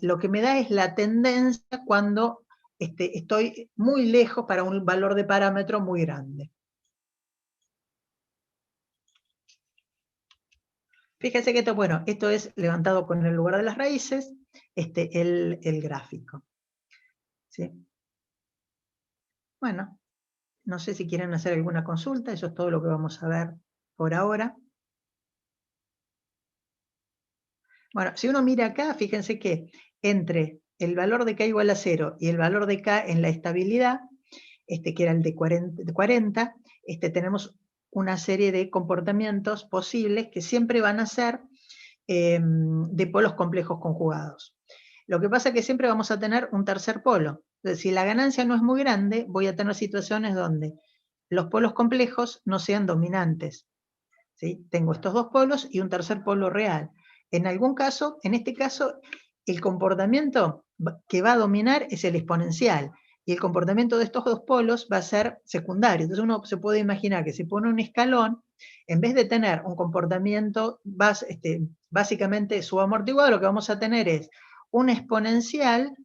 Lo que me da es la tendencia cuando estoy muy lejos para un valor de parámetro muy grande. Fíjense que esto es levantado con el lugar de las raíces, el gráfico. ¿Sí? Bueno, no sé si quieren hacer alguna consulta, eso es todo lo que vamos a ver por ahora. Bueno, si uno mira acá, fíjense que entre el valor de k igual a 0 y el valor de k en la estabilidad, que era el de 40, tenemos una serie de comportamientos posibles que siempre van a ser de polos complejos conjugados. Lo que pasa es que siempre vamos a tener un tercer polo. Entonces, si la ganancia no es muy grande, voy a tener situaciones donde los polos complejos no sean dominantes. ¿Sí? Tengo estos dos polos y un tercer polo real. En algún caso, en este caso, el comportamiento que va a dominar es el exponencial, y el comportamiento de estos dos polos va a ser secundario. Entonces uno se puede imaginar que si pone un escalón, en vez de tener un comportamiento básicamente subamortiguado, lo que vamos a tener es un exponencial,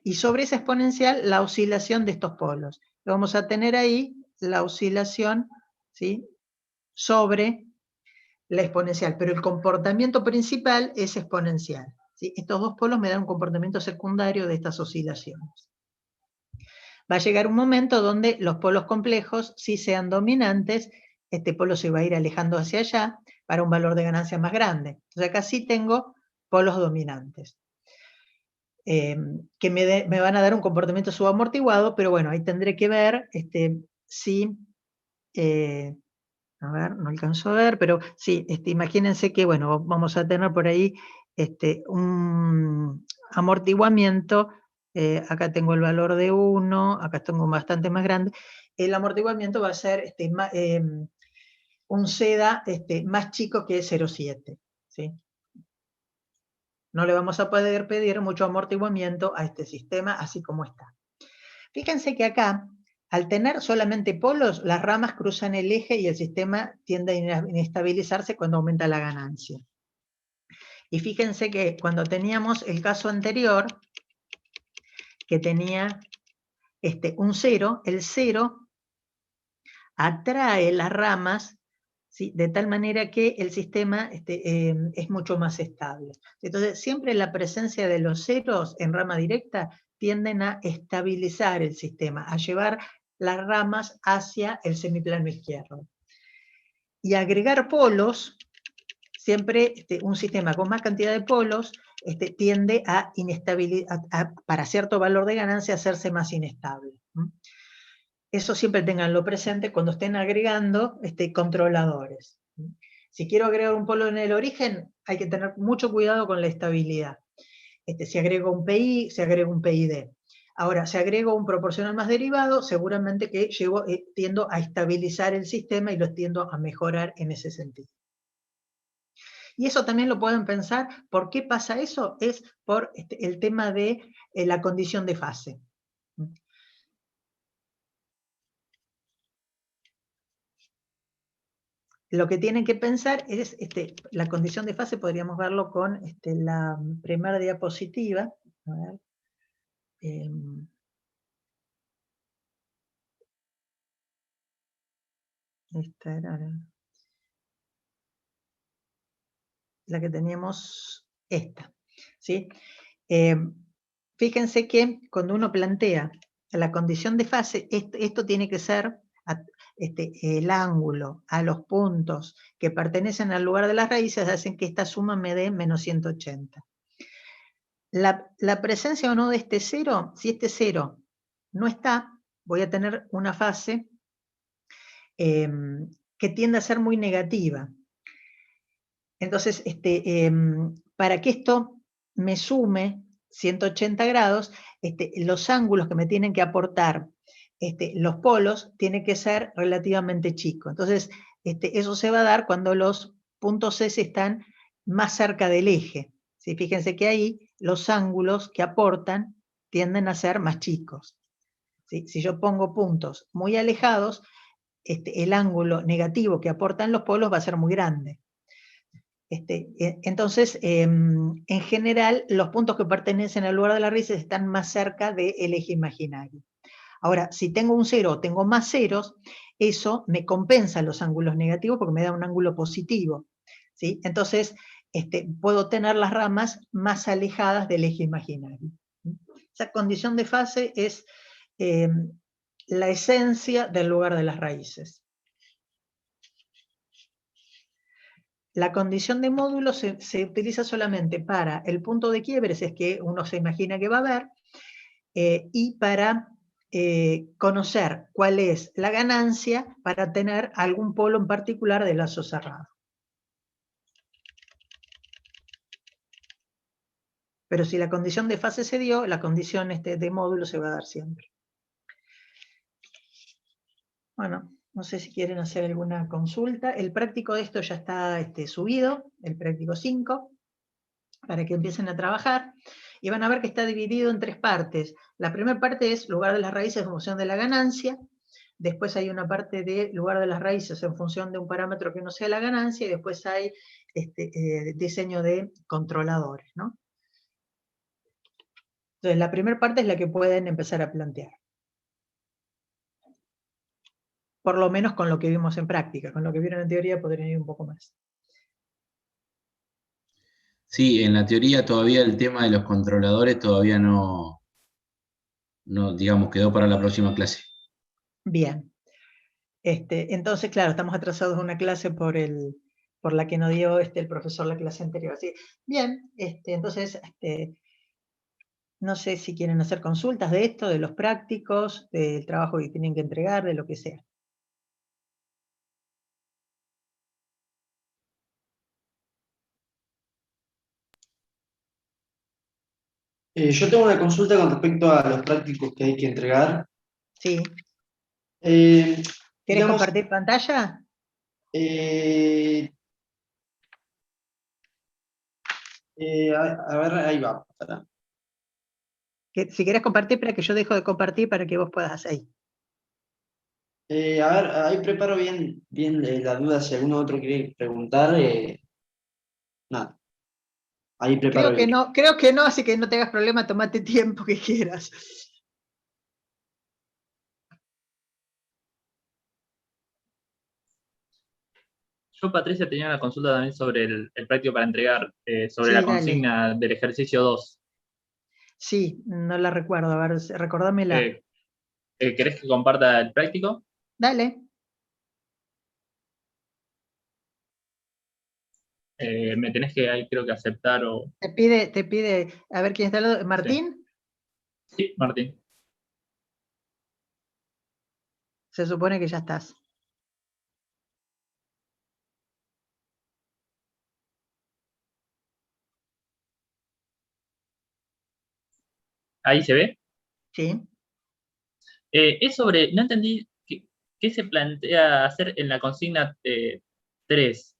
y sobre esa exponencial la oscilación de estos polos. Vamos a tener ahí la oscilación, ¿sí?, sobre la exponencial, pero el comportamiento principal es exponencial. ¿Sí? Estos dos polos me dan un comportamiento secundario de estas oscilaciones. Va a llegar un momento donde los polos complejos, si sean dominantes, este polo se va a ir alejando hacia allá para un valor de ganancia más grande. Entonces acá sí tengo polos dominantes, que me van a dar un comportamiento subamortiguado, pero bueno, ahí tendré que ver si... a ver, no alcanzo a ver, pero sí, imagínense que, bueno, vamos a tener por ahí un amortiguamiento, acá tengo el valor de 1, acá tengo bastante más grande, el amortiguamiento va a ser un seda más chico que 0,7, ¿sí? No le vamos a poder pedir mucho amortiguamiento a este sistema así como está. Fíjense que acá, al tener solamente polos, las ramas cruzan el eje y el sistema tiende a inestabilizarse cuando aumenta la ganancia. Y fíjense que cuando teníamos el caso anterior, que tenía un 0, el 0 atrae las ramas, ¿sí?, de tal manera que el sistema es mucho más estable. Entonces, siempre la presencia de los ceros en rama directa tienden a estabilizar el sistema, a llevar las ramas hacia el semiplano izquierdo. Y agregar polos, siempre un sistema con más cantidad de polos tiende a inestabilizar, para cierto valor de ganancia, a hacerse más inestable. Eso siempre tenganlo presente cuando estén agregando controladores. Si quiero agregar un polo en el origen, hay que tener mucho cuidado con la estabilidad. Si agrego un PI, si agrego un PID. Ahora, si agrego un proporcional más derivado, seguramente que tiendo a estabilizar el sistema y lo tiendo a mejorar en ese sentido. Y eso también lo pueden pensar, ¿por qué pasa eso? Es por el tema de la condición de fase. lo que tienen que pensar es, la condición de fase podríamos verlo con la primera diapositiva. A ver. Esta era la que teníamos, esta, ¿sí? Fíjense que cuando uno plantea la condición de fase, esto tiene que ser el ángulo a los puntos que pertenecen al lugar de las raíces, hacen que esta suma me dé menos 180. La presencia o no de este cero, si este cero no está, voy a tener una fase que tiende a ser muy negativa. Entonces, para que esto me sume 180 grados, los ángulos que me tienen que aportar los polos tienen que ser relativamente chicos. Entonces, eso se va a dar cuando los puntos S están más cerca del eje. ¿Sí? Fíjense que ahí los ángulos que aportan tienden a ser más chicos. ¿Sí? Si yo pongo puntos muy alejados, el ángulo negativo que aportan los polos va a ser muy grande. Entonces, en general, los puntos que pertenecen al lugar de las raíces están más cerca del eje imaginario. Ahora, si tengo un cero o tengo más ceros, eso me compensa los ángulos negativos porque me da un ángulo positivo, ¿sí? Entonces, puedo tener las ramas más alejadas del eje imaginario. Esa condición de fase es la esencia del lugar de las raíces. La condición de módulo se utiliza solamente para el punto de quiebre, si es que uno se imagina que va a haber, y para conocer cuál es la ganancia para tener algún polo en particular de lazo cerrado. Pero si la condición de fase se dio, la condición de módulo se va a dar siempre. Bueno, no sé si quieren hacer alguna consulta. El práctico de esto ya está subido, el práctico 5, para que empiecen a trabajar. Y van a ver que está dividido en 3 partes. La primera parte es lugar de las raíces en función de la ganancia. Después hay una parte de lugar de las raíces en función de un parámetro que no sea la ganancia. Y después hay diseño de controladores, ¿no? Entonces, la primera parte es la que pueden empezar a plantear. Por lo menos con lo que vimos en práctica. Con lo que vieron en teoría podrían ir un poco más. Sí, en la teoría todavía el tema de los controladores todavía no, digamos, quedó para la próxima clase. Bien. Entonces, claro, estamos atrasados en una clase por la que nos dio el profesor la clase anterior. Así, bien, entonces, no sé si quieren hacer consultas de esto, de los prácticos, del trabajo que tienen que entregar, de lo que sea. Yo tengo una consulta con respecto a los prácticos que hay que entregar. Sí. ¿Querés ¿Querés compartir pantalla? A ver, ahí va. Si querés compartir, para que yo dejo de compartir para que vos puedas hacer ahí. A ver, ahí preparo bien la duda. Si alguno otro quiere preguntar, nada. Ahí preparo bien. Creo que no, así que no te hagas problema, tomate tiempo que quieras. Yo, Patricia, tenía una consulta también sobre el práctico para entregar, sobre Sí, la dale. consigna del ejercicio 2. Sí, no la recuerdo, a ver, recordámela. ¿Querés que comparta el práctico? Dale. Me tenés que ahí creo que aceptar o... Te pide, a ver quién está al lado. ¿Martín? Sí, Martín. Se supone que ya estás. ¿Ahí se ve? Sí. Es sobre, no entendí qué se plantea hacer en la consigna 3.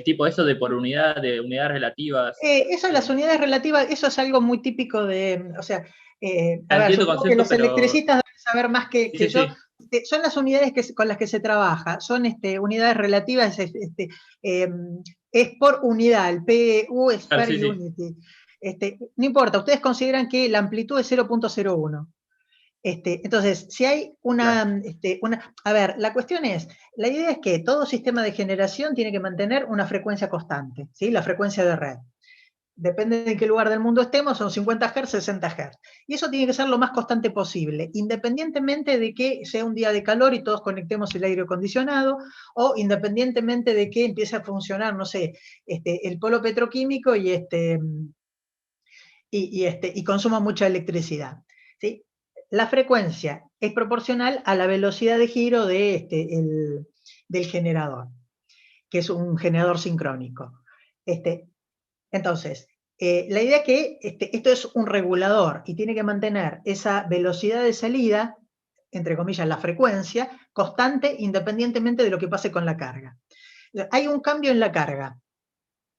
Tipo eso de por unidad, de unidades relativas. Eso, las unidades relativas, eso es algo muy típico de, o sea, a ver, Entiendo el supongo que concepto, los pero... electricistas deben saber más que Sí, yo, sí. son las unidades con las que se trabaja, son unidades relativas, es por unidad, el PU es per sí, unity. No importa, ustedes consideran que la amplitud es 0.01. Entonces, si hay a ver, la cuestión es, la idea es que todo sistema de generación tiene que mantener una frecuencia constante, ¿sí? La frecuencia de red. Depende de en qué lugar del mundo estemos, son 50 Hz, 60 Hz. Y eso tiene que ser lo más constante posible, independientemente de que sea un día de calor y todos conectemos el aire acondicionado, o independientemente de que empiece a funcionar, no sé, el polo petroquímico y consuma mucha electricidad, ¿sí? La frecuencia es proporcional a la velocidad de giro del generador, que es un generador sincrónico. Entonces, la idea es que esto es un regulador y tiene que mantener esa velocidad de salida, entre comillas, la frecuencia, constante independientemente de lo que pase con la carga. Hay un cambio en la carga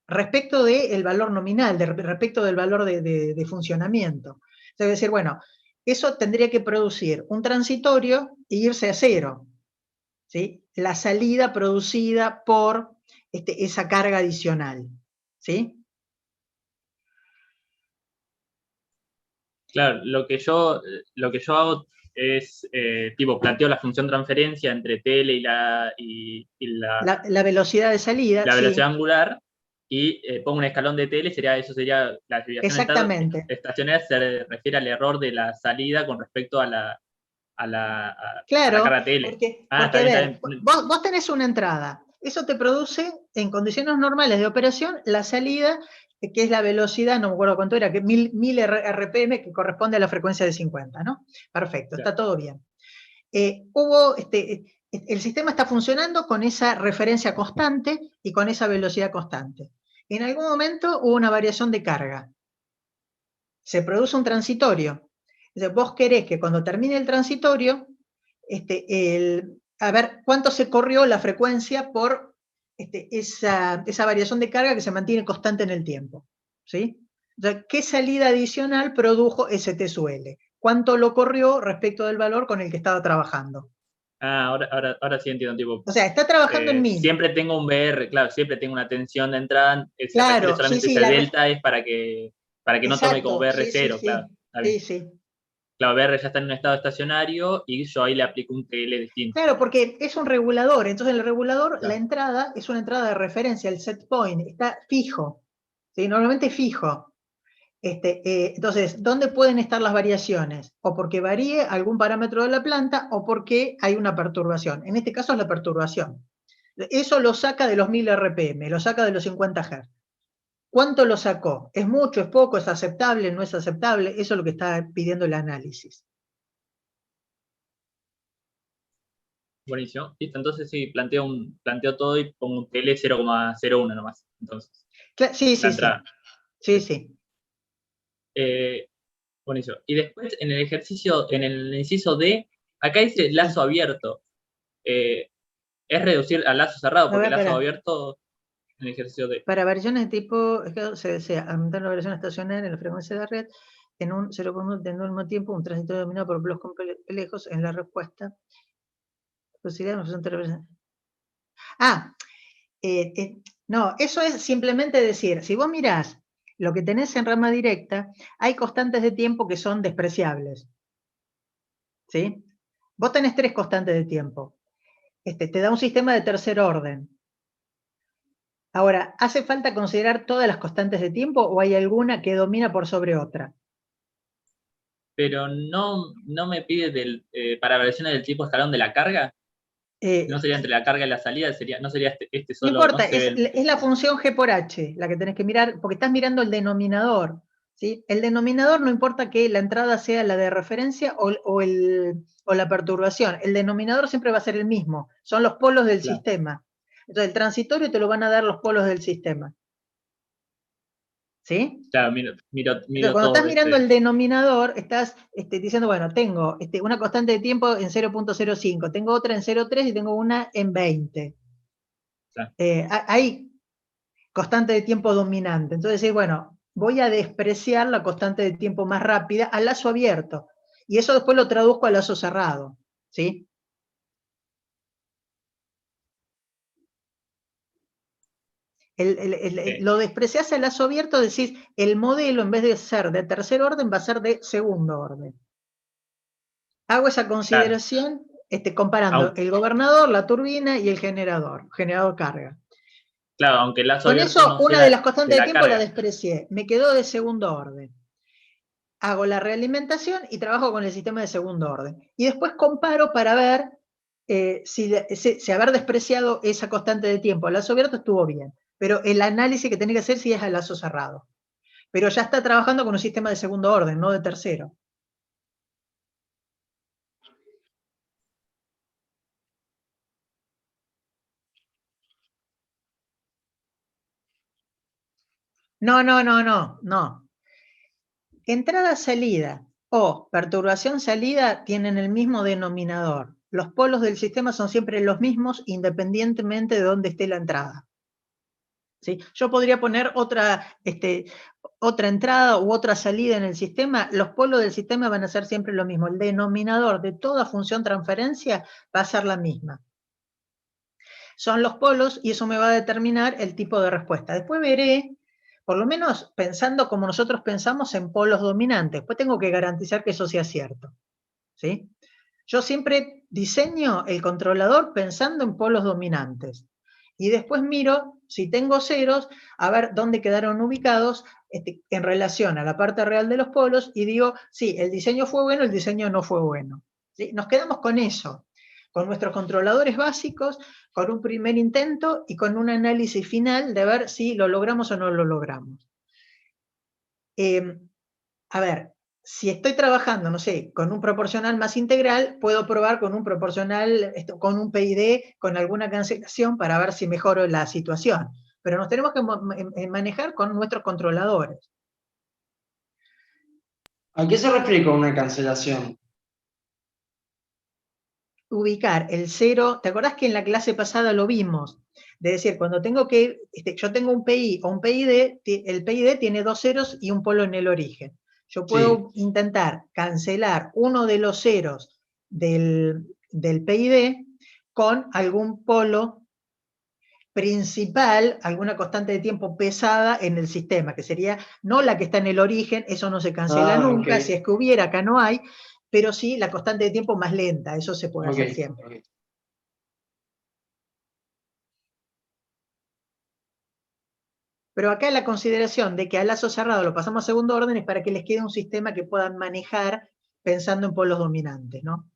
respecto del valor nominal, respecto del valor de funcionamiento. Es decir, bueno, eso tendría que producir un transitorio e irse a cero, ¿sí? La salida producida por esa carga adicional, ¿sí? Claro, lo que yo hago es, tipo, planteo la función transferencia entre TL y la velocidad de salida, la sí. velocidad angular, y pongo un escalón de TL, eso sería la desviación Exactamente. estacionaria, se refiere al error de la salida con respecto a la Claro, carga TL. porque Está a bien, ver, está bien. vos tenés una entrada, eso te produce en condiciones normales de operación la salida, que es la velocidad, no me acuerdo cuánto era, que 1000 RPM, que corresponde a la frecuencia de 50, ¿no? Perfecto, Claro. está todo bien. El sistema está funcionando con esa referencia constante y con esa velocidad constante. En algún momento hubo una variación de carga. Se produce un transitorio. Entonces, vos querés que cuando termine el transitorio, a ver cuánto se corrió la frecuencia por esa variación de carga que se mantiene constante en el tiempo, ¿sí? Entonces, ¿qué salida adicional produjo ese T sub L? ¿Cuánto lo corrió respecto del valor con el que estaba trabajando? Ahora sí entiendo, tipo. O sea, está trabajando en 1000. Siempre tengo un VR, claro, siempre tengo una tensión de entrada, se refiere Claro, solamente ese delta, es para que no tome como exacto, VR sí, 0, claro. Está bien. sí. Claro, VR ya está en un estado estacionario y yo ahí le aplico un TL distinto. Claro, porque es un regulador, entonces el regulador, Claro. la entrada es una entrada de referencia, el set point, está fijo, ¿sí? Normalmente fijo. Entonces, ¿dónde pueden estar las variaciones? O porque varíe algún parámetro de la planta o porque hay una perturbación. En este caso es la perturbación. Eso lo saca de los 1000 RPM, lo saca de los 50 Hz. ¿Cuánto lo sacó? ¿Es mucho, es poco, es aceptable, no es aceptable? Eso es lo que está pidiendo el análisis. Buenísimo. Listo, entonces sí, planteo todo y pongo un TL 0,01 nomás. Entonces, Sí. Buenísimo. Y después en el ejercicio, en el inciso D, acá dice lazo abierto. Es reducir al lazo cerrado, porque el lazo abierto en el ejercicio D. Para variaciones de tipo, se desea aumentar la variación estacionaria en la frecuencia de red en un 0,1 teniendo al mismo tiempo un transitorio dominado por bloques complejos en la respuesta. No, eso es simplemente decir, si vos mirás lo que tenés en rama directa, hay constantes de tiempo que son despreciables. ¿Sí? Vos tenés 3 constantes de tiempo. Te da un sistema de tercer orden. Ahora, ¿hace falta considerar todas las constantes de tiempo o hay alguna que domina por sobre otra? Pero no me pide para variaciones del tipo escalón de la carga. No sería entre la carga y la salida, no sería este No solo. importa, es la función G por H la que tenés que mirar, porque estás mirando el denominador. ¿Sí? El denominador no importa que la entrada sea la de referencia o la perturbación. El denominador siempre va a ser el mismo. Son los polos del sistema. Entonces, el transitorio te lo van a dar los polos del sistema. ¿Sí? Claro, miro Entonces, cuando estás mirando el denominador, estás diciendo, bueno, tengo una constante de tiempo en 0.05, tengo otra en 0.3 y tengo una en 20. Claro. Hay constante de tiempo dominante. Entonces, bueno, voy a despreciar la constante de tiempo más rápida al lazo abierto. Y eso después lo traduzco al lazo cerrado. ¿Sí? Lo despreciás a lazo abierto, decís, el modelo en vez de ser de tercer orden va a ser de segundo orden. Hago esa consideración comparando el gobernador, la turbina y el generador carga. Claro, aunque el lazo Con abierto eso, no una sea de las constantes de tiempo carga. la desprecié, me quedó de segundo orden. Hago la realimentación y trabajo con el sistema de segundo orden. Y después comparo para ver si haber despreciado esa constante de tiempo a lazo abierto estuvo bien. Pero el análisis que tenía que hacer si es a lazo cerrado. Pero ya está trabajando con un sistema de segundo orden, no de tercero. No. Entrada-salida o perturbación-salida tienen el mismo denominador. Los polos del sistema son siempre los mismos independientemente de dónde esté la entrada. ¿Sí? Yo podría poner otra entrada u otra salida en el sistema, los polos del sistema van a ser siempre lo mismo. El denominador de toda función transferencia va a ser la misma. Son los polos y eso me va a determinar el tipo de respuesta. Después veré, por lo menos pensando como nosotros pensamos en polos dominantes, después tengo que garantizar que eso sea cierto. ¿Sí? Yo siempre diseño el controlador pensando en polos dominantes. Y después miro, si tengo ceros, a ver dónde quedaron ubicados en relación a la parte real de los polos, y digo, sí, el diseño fue bueno, el diseño no fue bueno. ¿Sí? Nos quedamos con eso, con nuestros controladores básicos, con un primer intento y con un análisis final de ver si lo logramos o no lo logramos. A ver, si estoy trabajando, no sé, con un proporcional más integral, puedo probar con un proporcional, con un PID, con alguna cancelación para ver si mejoro la situación. Pero nos tenemos que manejar con nuestros controladores. ¿A qué se refiere con una cancelación? Ubicar el cero, ¿te acordás que en la clase pasada lo vimos? De decir, cuando tengo que, yo tengo un PI o un PID, el PID tiene dos ceros y un polo en el origen. Yo puedo intentar cancelar uno de los ceros del PID con algún polo principal, alguna constante de tiempo pesada en el sistema, que sería no la que está en el origen, eso no se cancela nunca, okay. Si es que hubiera, acá no hay, pero sí la constante de tiempo más lenta, eso se puede hacer siempre. Okay. Pero acá la consideración de que a lazo cerrado lo pasamos a segundo orden es para que les quede un sistema que puedan manejar pensando en polos dominantes, ¿no?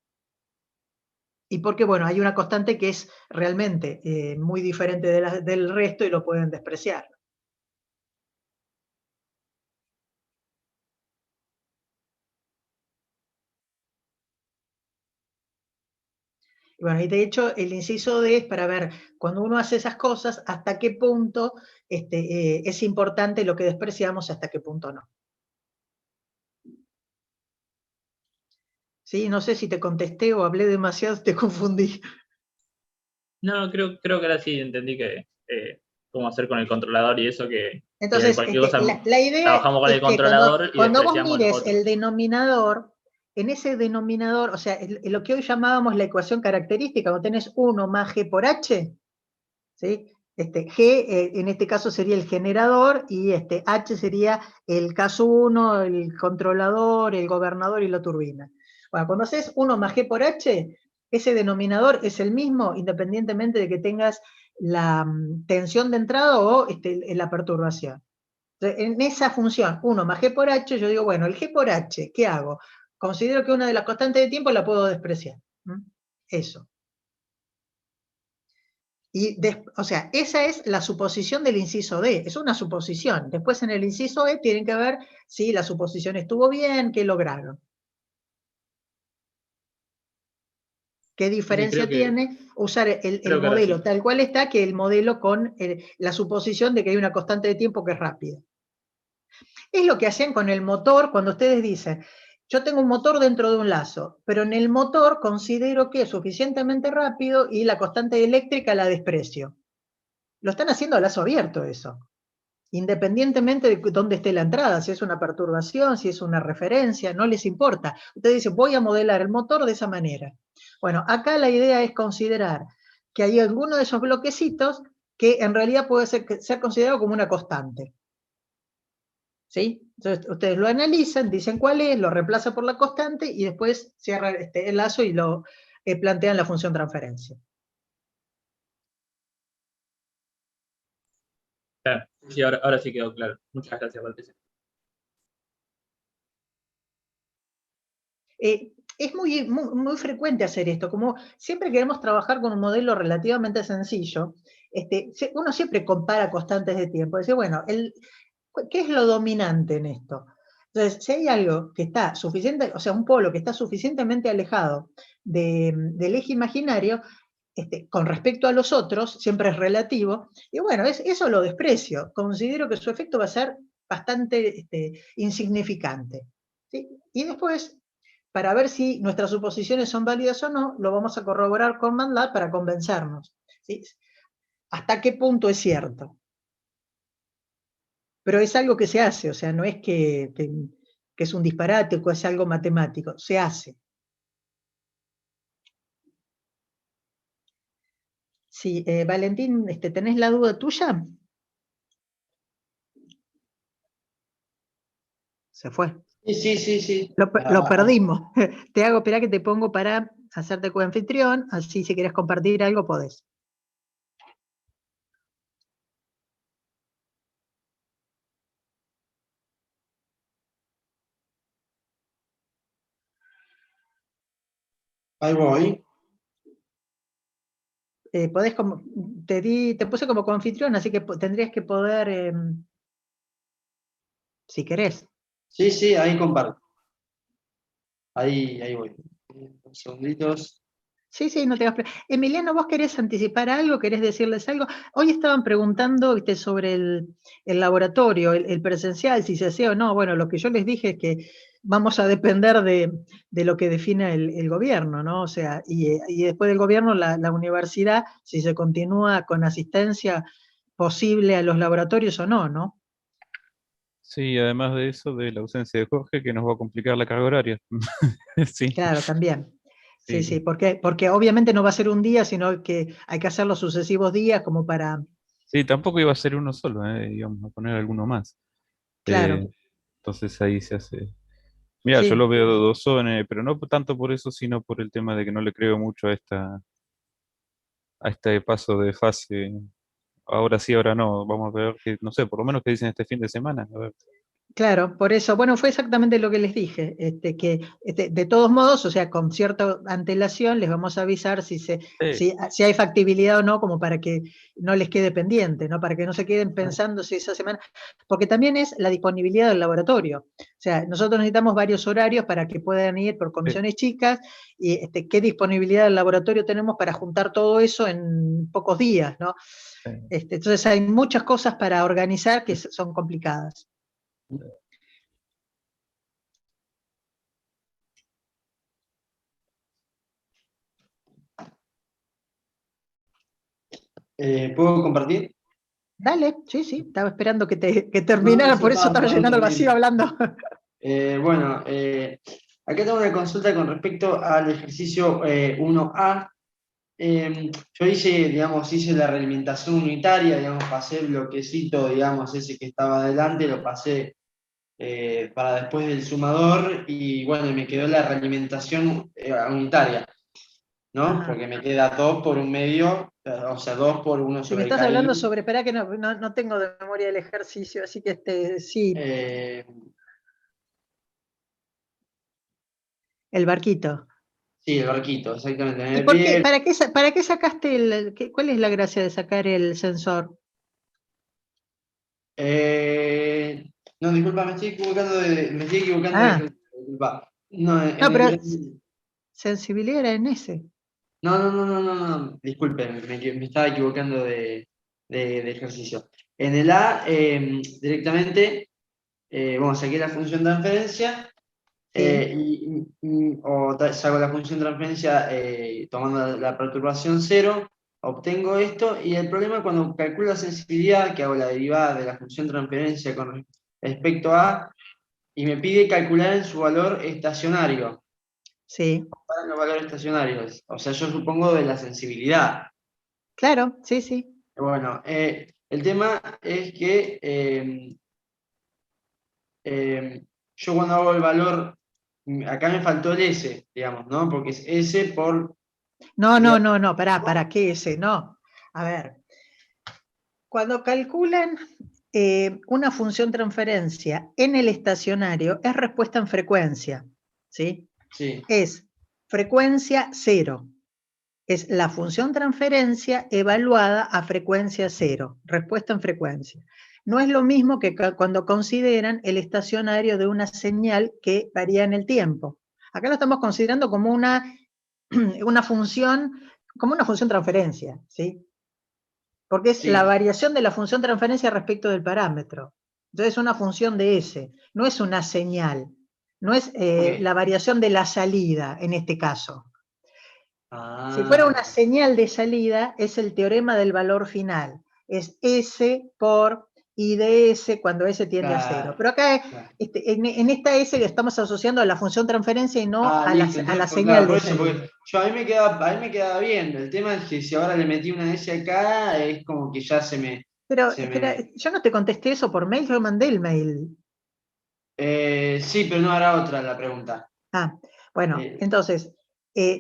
Y porque, bueno, hay una constante que es realmente muy diferente del resto y lo pueden despreciar. Y bueno, y de hecho el inciso D es para ver, cuando uno hace esas cosas, hasta qué punto es importante lo que despreciamos y hasta qué punto no. Sí, no sé si te contesté o hablé demasiado, te confundí. No, creo que ahora sí entendí que cómo hacer con el controlador y eso que Entonces, cualquier cosa la idea trabajamos con es el que controlador y cuando vos despreciamos los mires otros. el denominador, en ese denominador, o sea, lo que hoy llamábamos la ecuación característica, cuando tenés 1 más G por H, ¿sí? G en este caso sería el generador y H sería el caso 1, el controlador, el gobernador y la turbina. Bueno, cuando haces 1 más G por H, ese denominador es el mismo independientemente de que tengas la tensión de entrada o la perturbación. Entonces, en esa función 1 más G por H, yo digo, bueno, el G por H, ¿qué hago? Considero que una de las constantes de tiempo la puedo despreciar. Eso. O sea, esa es la suposición del inciso D, es una suposición. Después en el inciso E tienen que ver si la suposición estuvo bien, qué lograron. ¿Qué diferencia tiene usar el modelo sí, tal cual está que el modelo con la suposición de que hay una constante de tiempo que es rápida? Es lo que hacían con el motor cuando ustedes dicen, yo tengo un motor dentro de un lazo, pero en el motor considero que es suficientemente rápido y la constante eléctrica la desprecio. Lo están haciendo a lazo abierto eso. Independientemente de dónde esté la entrada, si es una perturbación, si es una referencia, no les importa. Ustedes dicen, voy a modelar el motor de esa manera. Bueno, acá la idea es considerar que hay alguno de esos bloquecitos que en realidad puede ser considerado como una constante. ¿Sí? Entonces ustedes lo analizan, dicen cuál es, lo reemplaza por la constante y después cierran el lazo y lo plantean la función transferencia. Claro, sí, ahora sí quedó claro. Muchas gracias, Patricia. Es muy frecuente hacer esto, como siempre queremos trabajar con un modelo relativamente sencillo, uno siempre compara constantes de tiempo, dice, bueno, ¿qué es lo dominante en esto? Entonces, si hay algo que está suficiente, o sea, un polo que está suficientemente alejado del eje imaginario, con respecto a los otros, siempre es relativo, y bueno, eso lo desprecio, considero que su efecto va a ser bastante insignificante. ¿Sí? Y después, para ver si nuestras suposiciones son válidas o no, lo vamos a corroborar con MATLAB para convencernos. ¿Sí? ¿Hasta qué punto es cierto? Pero es algo que se hace, o sea, no es que es un disparate o que es algo matemático, se hace. Sí, Valentín, ¿tenés la duda tuya? Se fue. Sí. Lo perdimos. Te hago esperar que te pongo para hacerte coanfitrión, así si querés compartir algo podés. Ahí voy. Podés te puse como coanfitrión, así que tendrías que poder, si querés. Sí, ahí comparto. Ahí voy. Unos segunditos. Sí, no te hagas Emiliano, ¿vos querés anticipar algo? ¿Querés decirles algo? Hoy estaban preguntando sobre el laboratorio, el presencial, si se hacía o no. Bueno, lo que yo les dije es que vamos a depender de lo que defina el gobierno, ¿no? O sea, y después del gobierno, la universidad, si se continúa con asistencia posible a los laboratorios o no, ¿no? Sí, además de eso, de la ausencia de Jorge, que nos va a complicar la carga horaria. Sí, Claro, también. Sí, sí. porque obviamente no va a ser un día, sino que hay que hacer los sucesivos días como para... Sí, tampoco iba a ser uno solo, íbamos a poner alguno más. Claro, Entonces ahí se hace. Mira, yo sí. lo veo dudosón, pero no tanto por eso, sino por el tema de que no le creo mucho a este paso de fase. Ahora sí, ahora no. Vamos a ver que, no sé, por lo menos que dicen este fin de semana. A ver. Claro, por eso, bueno, fue exactamente lo que les dije, que de todos modos, o sea, con cierta antelación les vamos a avisar Sí, si hay factibilidad o no, como para que no les quede pendiente, ¿no? Para que no se queden pensando si esa semana, porque también es la disponibilidad del laboratorio. O sea, nosotros necesitamos varios horarios para que puedan ir por comisiones chicas, y qué disponibilidad del laboratorio tenemos para juntar todo eso en pocos días, ¿no? sí. Entonces hay muchas cosas para organizar que son complicadas. ¿Puedo compartir? Dale, sí, estaba esperando que No, terminara, sí, por eso estaba llenando el vacío tranquilo. hablando. Bueno, acá tengo una consulta con respecto al ejercicio 1A. Yo hice la realimentación unitaria, digamos, pasé el bloquecito, digamos, ese que estaba adelante, lo pasé para después del sumador y bueno, y me quedó la realimentación unitaria, ¿no? Ajá. Porque me queda 2 por 1/2, o sea, 2 por 1 Si me sobre estás hablando KI. sobre, esperá que no tengo de memoria el ejercicio, así que sí, Eh, el barquito. sí, el barquito, exactamente. ¿Y Me pide, para qué sacaste cuál es la gracia de sacar el sensor? no, disculpa, me estoy equivocando de Ah, ejercicio, disculpa. No, no, pero sensibilidad era en ese. no, disculpe, me estaba equivocando de ejercicio. En el A, directamente, bueno, saqué la función transferencia, Sí, saco la función transferencia tomando la perturbación cero, obtengo esto, y el problema es cuando calculo la sensibilidad, que hago la derivada de la función transferencia con respecto a, y me pide calcular en su valor estacionario. sí, Para los valores estacionarios, o sea, yo supongo de la sensibilidad. claro, sí. Bueno, el tema es que yo cuando hago el valor, acá me faltó el S, digamos, ¿no? Porque es S por... No, ¿para qué ese? No. A ver, cuando calculan una función transferencia en el estacionario, es respuesta en frecuencia, ¿sí? Sí. Es frecuencia 0. Es la función transferencia evaluada a frecuencia 0, respuesta en frecuencia. No es lo mismo que cuando consideran el estacionario de una señal que varía en el tiempo. Acá lo estamos considerando como una función, transferencia, ¿sí? Porque es la Sí. variación de la función transferencia respecto del parámetro. Entonces es una función de S, no es una señal, no es la variación de la salida en este caso. Si fuera una señal de salida, es el teorema del valor final. Es S por I de S cuando S tiende a 0. Pero acá, en esta S le estamos asociando a la función transferencia y no a la señal de salida. Porque yo, a mí me quedaba bien. El tema es que si ahora le metí una S acá, es como que ya se me... Pero espera, yo no te contesté eso por mail, yo mandé el mail. Sí, pero no hará otra la pregunta. Bueno, entonces,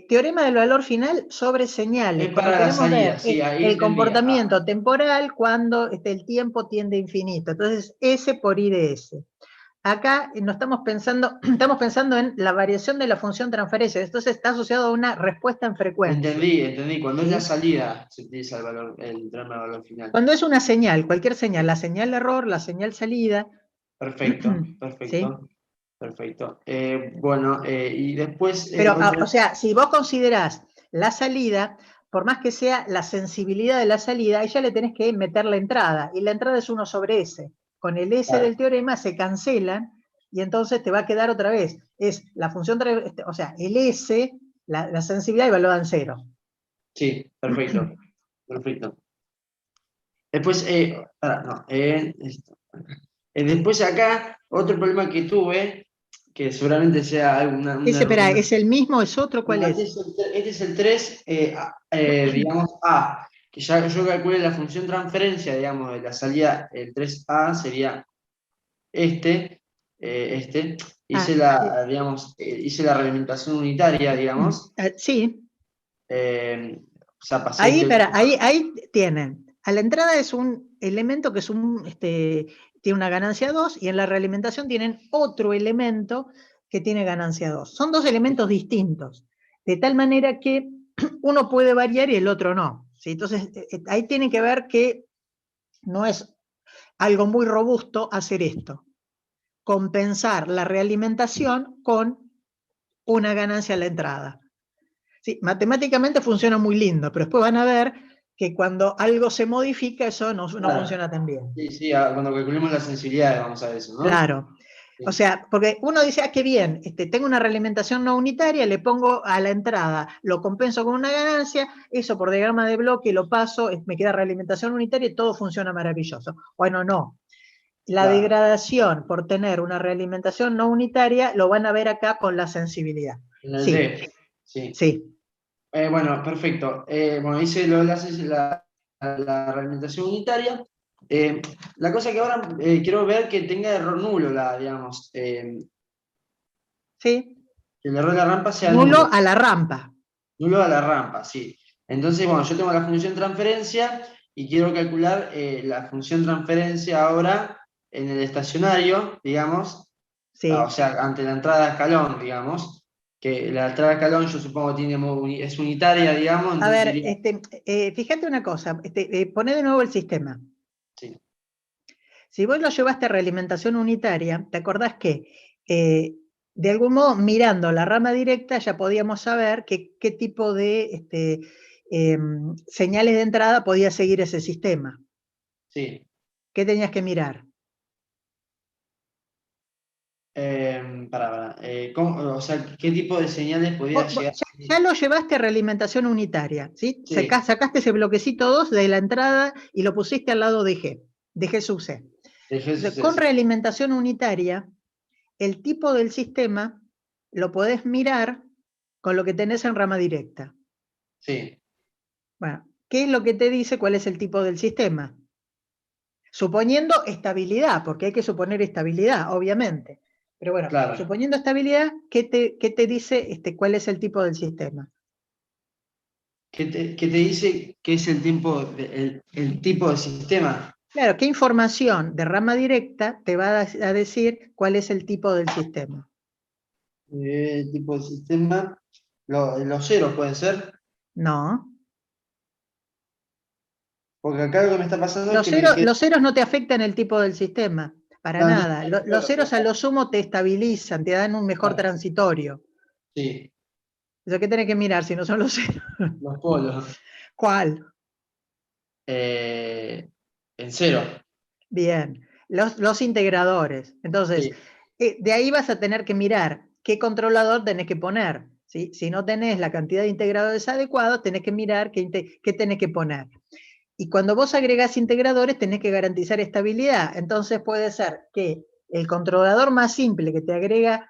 teorema del valor final sobre señales. Es Cuando para la queremos salida, ver sí, ahí el entendí. comportamiento temporal cuando el tiempo tiende a infinito. Entonces, S por I de S. Acá no estamos pensando, estamos pensando en la variación de la función transferencia. Entonces está asociado a una respuesta en frecuencia. Entendí. Cuando ¿sí? es la salida, se utiliza el teorema del valor final. Cuando es una señal, cualquier señal, la señal error, la señal salida. Perfecto. ¿sí? Perfecto. Bueno, y después... Pero, o sea, si vos considerás la salida, por más que sea la sensibilidad de la salida, a ella le tenés que meter la entrada, y la entrada es 1 sobre S. Con el S del teorema se cancelan, y entonces te va a quedar otra vez. Es la función, o sea, el S, la sensibilidad evaluada en 0. Sí, perfecto. Después, después acá, otro problema que tuve, que seguramente sea Espera, ¿es el mismo? ¿Es otro? ¿Cuál es? Este es el 3, digamos, A, que ya yo calculé la función transferencia, digamos, de la salida, el 3A sería hice hice la realimentación unitaria, digamos. Sí. O sea, pasé Ahí tienen. A la entrada es un elemento que es tiene una ganancia 2, y en la realimentación tienen otro elemento que tiene ganancia 2. Son dos elementos distintos, de tal manera que uno puede variar y el otro no. ¿sí? Entonces, ahí tiene que ver que no es algo muy robusto hacer esto. Compensar la realimentación con una ganancia a la entrada. Sí, matemáticamente funciona muy lindo, pero después van a ver que cuando algo se modifica, eso no funciona tan bien. Sí, cuando calculemos las sensibilidades vamos a ver eso, ¿no? Claro. Sí. O sea, porque uno dice, qué bien, tengo una realimentación no unitaria, le pongo a la entrada, lo compenso con una ganancia, eso por diagrama de bloque lo paso, me queda realimentación unitaria y todo funciona maravilloso. Bueno, no. La degradación por tener una realimentación no unitaria lo van a ver acá con la sensibilidad. En el sí. D. Sí. Bueno, perfecto. Bueno, hice lo de la realimentación unitaria. La cosa que ahora quiero ver que tenga error nulo, digamos. Sí. Que el error de la rampa sea nulo a la rampa. Nulo a la rampa, sí. Entonces, bueno, yo tengo la función transferencia y quiero calcular la función transferencia ahora en el estacionario, digamos. Sí. O sea, ante la entrada de escalón, digamos. Que la entrada de escalón yo supongo es unitaria, digamos. A ver, diría... fíjate una cosa, poné de nuevo el sistema. Sí. Si vos lo llevaste a realimentación unitaria, ¿te acordás que de algún modo, mirando la rama directa, ya podíamos saber qué tipo de señales de entrada podía seguir ese sistema? Sí. ¿Qué tenías que mirar? O sea, ¿qué tipo de señales podía llegar? Ya lo llevaste a realimentación unitaria, ¿sí? Sí. Sacaste ese bloquecito 2 de la entrada y lo pusiste al lado de G sub C. Con realimentación unitaria, el tipo del sistema lo podés mirar con lo que tenés en rama directa. Sí. Bueno, ¿qué es lo que te dice cuál es el tipo del sistema? Suponiendo estabilidad, porque hay que suponer estabilidad, obviamente. Pero bueno, Claro. suponiendo estabilidad, ¿qué te dice cuál es el tipo del sistema? ¿Qué te dice qué es el tipo de sistema? Claro, ¿qué información de rama directa te va a decir cuál es el tipo del sistema? Tipo de sistema, los ceros pueden ser, No. porque acá lo que me está pasando es que me queda... Los ceros no te afectan el tipo del sistema, para No, no, nada. claro, Los ceros a claro, lo sumo te estabilizan, te dan un mejor claro. transitorio. Sí, Eso que tenés que mirar si no son los ceros. los polos. ¿Cuál? En cero. Bien. Los integradores. Entonces, Sí, de ahí vas a tener que mirar qué controlador tenés que poner. ¿Sí? Si no tenés la cantidad de integradores adecuados, tenés que mirar qué tenés que poner. Y cuando vos agregás integradores, tenés que garantizar estabilidad. Entonces puede ser que el controlador más simple que te agrega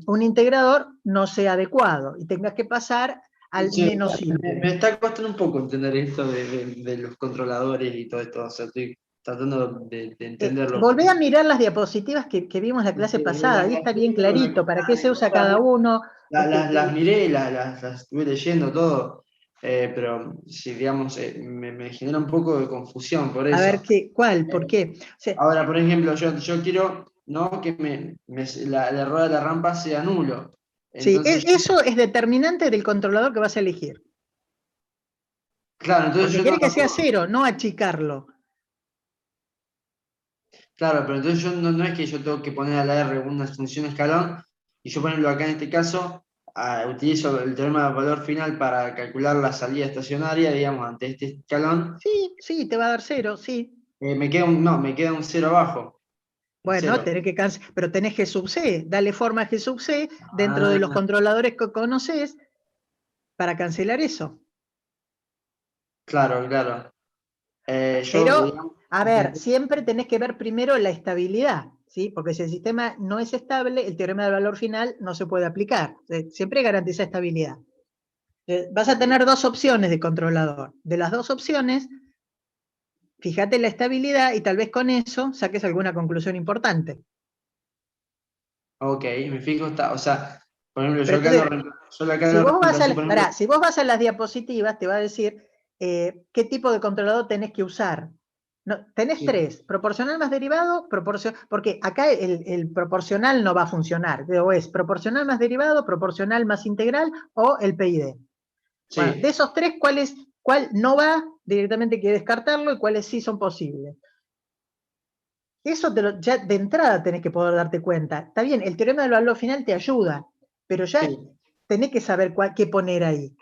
un integrador no sea adecuado y tengas que pasar al sí, menos simple. me está costando un poco entender esto de los controladores y todo esto. O sea, estoy tratando de entenderlo. Volvé a mirar las diapositivas que vimos la clase pasada, ahí está bien clarito para qué se usa cada uno. Las miré, las estuve leyendo todo, pero si digamos, me genera un poco de confusión por A eso. ver, ¿cuál? ¿Por qué? O sea, Ahora, por ejemplo, yo quiero, ¿no?, que la rueda de la rampa sea nulo. sí, Entonces, eso es determinante del controlador que vas a elegir. claro, entonces Porque yo no quiere que lo sea puedo. cero, no achicarlo. Claro, pero entonces yo no es que yo tengo que poner a la R una función escalón y yo ponerlo acá en este caso, utilizo el teorema del valor final para calcular la salida estacionaria, digamos, ante este escalón, Sí, sí, te va a dar cero, sí. me queda un cero abajo, el Bueno, cero. pero tenés G sub C, dale forma a G sub C dentro de los Ah, controladores que conoces para cancelar eso. claro, claro. Pero, a ver, Intenté- siempre tenés que ver primero la estabilidad, ¿sí? Porque si el sistema no es estable, el teorema del valor final no se puede aplicar. Siempre garantiza estabilidad. Vas a tener dos opciones de controlador. De las dos opciones, fíjate la estabilidad y tal vez con eso saques alguna conclusión importante. Ok, me fijo, o sea, por ejemplo, Pero entonces, yo acá si lo vos vas reemplacé, por ejemplo, si vos vas a las diapositivas, te va a decir qué tipo de controlador tenés que usar. No, tenés sí, tres, proporcional más derivado, porque acá el proporcional no va a funcionar, o es proporcional más derivado, proporcional más integral o el PID. Bueno, de sí, esos tres, ¿cuál no va? Directamente hay que descartarlo y cuáles sí son posibles. Eso ya de entrada tenés que poder darte cuenta. Está bien, el teorema del valor final te ayuda, pero ya sí. tenés que saber qué poner ahí.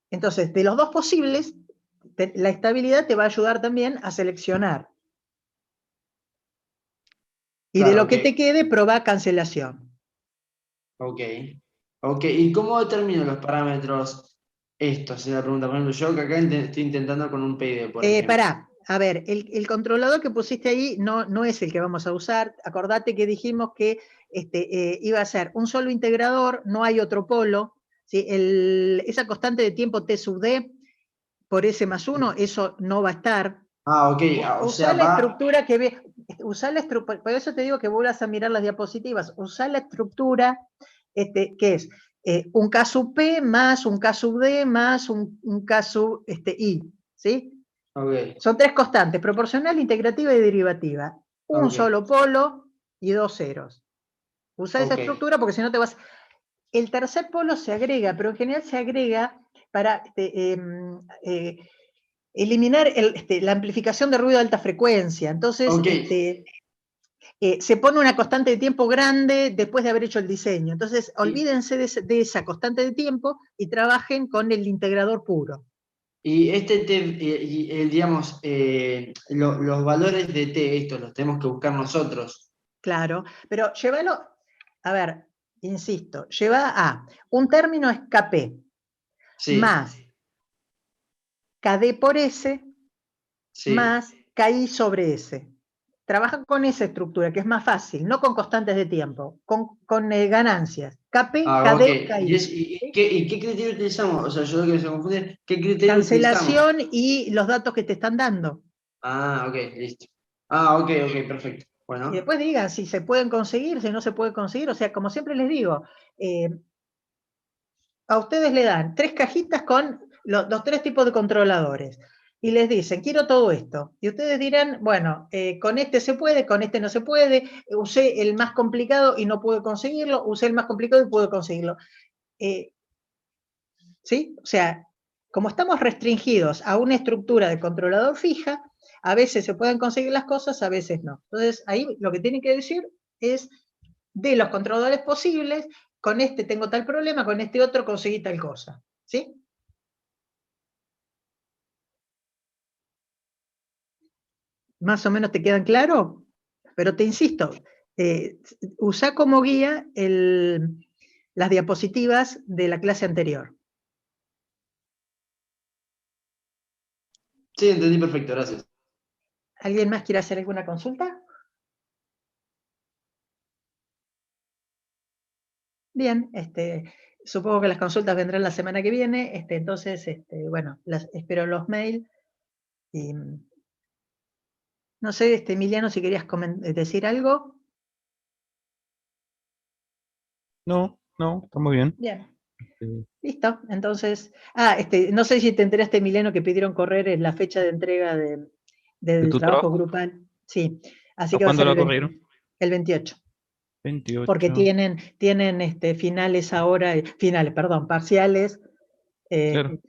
Entonces, de los dos posibles, la estabilidad te va a ayudar también a seleccionar. Y de Claro, lo ok, que te quede, probá cancelación. ok. Ok, ¿y cómo determino los parámetros estos? Es la pregunta. Por ejemplo, yo que acá estoy intentando con un PID, por ejemplo. Pará, a ver, el controlador que pusiste ahí no es el que vamos a usar. Acordate que dijimos que iba a ser un solo integrador, no hay otro polo. ¿Sí? Esa constante de tiempo T sub D por S más 1, eso no va a estar. Ah, ok, o sea, Usá la estructura que ve, por eso te digo que vuelvas a mirar las diapositivas, usá la estructura que es un K sub P más un K sub D más un K sub I, ¿sí? ok, Son tres constantes, proporcional, integrativa y derivativa. Un ok, solo polo y dos ceros. Usa esa ok. estructura porque si no te vas... El tercer polo se agrega, pero en general se agrega para eliminar la amplificación de ruido de alta frecuencia. Entonces, Ok, se pone una constante de tiempo grande después de haber hecho el diseño. Entonces, y, olvídense de esa constante de tiempo y trabajen con el integrador puro. y digamos, los valores de T, estos los tenemos que buscar nosotros. Claro, pero llévalo, a ver, insisto, lleva a un término es KP Sí, más KD por S sí, más KI sobre S. Trabaja con esa estructura, que es más fácil, no con constantes de tiempo, con ganancias. KP, Ah, ok. KD, KI. ¿Y qué criterio utilizamos? O sea, yo lo que se confunde es ¿qué criterio utilizamos? Cancelación y los datos que te están dando. Ah, ok, listo. Ah, ok, perfecto. Bueno. Y después digan si se pueden conseguir, si no se puede conseguir. O sea, como siempre les digo, a ustedes le dan 3 cajitas con los 3 tipos de controladores. Y les dicen, quiero todo esto. Y ustedes dirán, bueno, con este se puede, con este no se puede. Usé el más complicado y no pude conseguirlo. Usé el más complicado y pude conseguirlo. ¿Sí? O sea, como estamos restringidos a una estructura de controlador fija, a veces se pueden conseguir las cosas, a veces no. Entonces, ahí lo que tienen que decir es, de los controladores posibles, con este tengo tal problema, con este otro conseguí tal cosa. ¿Sí? ¿Más o menos te quedan claro? Pero te insisto, usa como guía las diapositivas de la clase anterior. Sí, entendí perfecto, gracias. ¿Alguien más quiere hacer alguna consulta? Bien, supongo que las consultas vendrán la semana que viene, entonces, bueno, espero los mails. Y, no sé, Emiliano, si querías decir algo. No, está muy bien. Bien, Eh, listo. Entonces, no sé si te enteraste, Emiliano, que pidieron correr la fecha de entrega ¿De del tu trabajo trabajo? grupal. Sí, así ¿A que va a cuándo ser la corrieron? el 28. 28. Porque tienen finales ahora, perdón, parciales, Claro.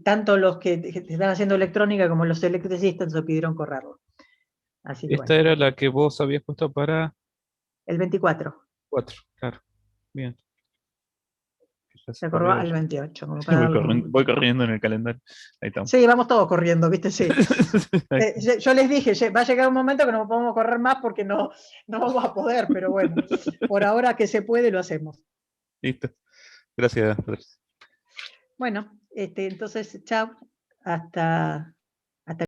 tanto los que están haciendo electrónica como los electricistas se pidieron correrlo. Así que Esta bueno, era la que vos habías puesto para el 24, 4. Claro. Bien. Ya se se corrió corrió al eso. 28, como para darle Voy corriendo en el calendario. Ahí estamos. Sí, vamos todos corriendo, ¿viste? Sí. Ahí. Yo les dije, va a llegar un momento que no podemos correr más porque no vamos a poder, pero bueno, por ahora que se puede lo hacemos. Listo. Gracias. Bueno, entonces, chao, hasta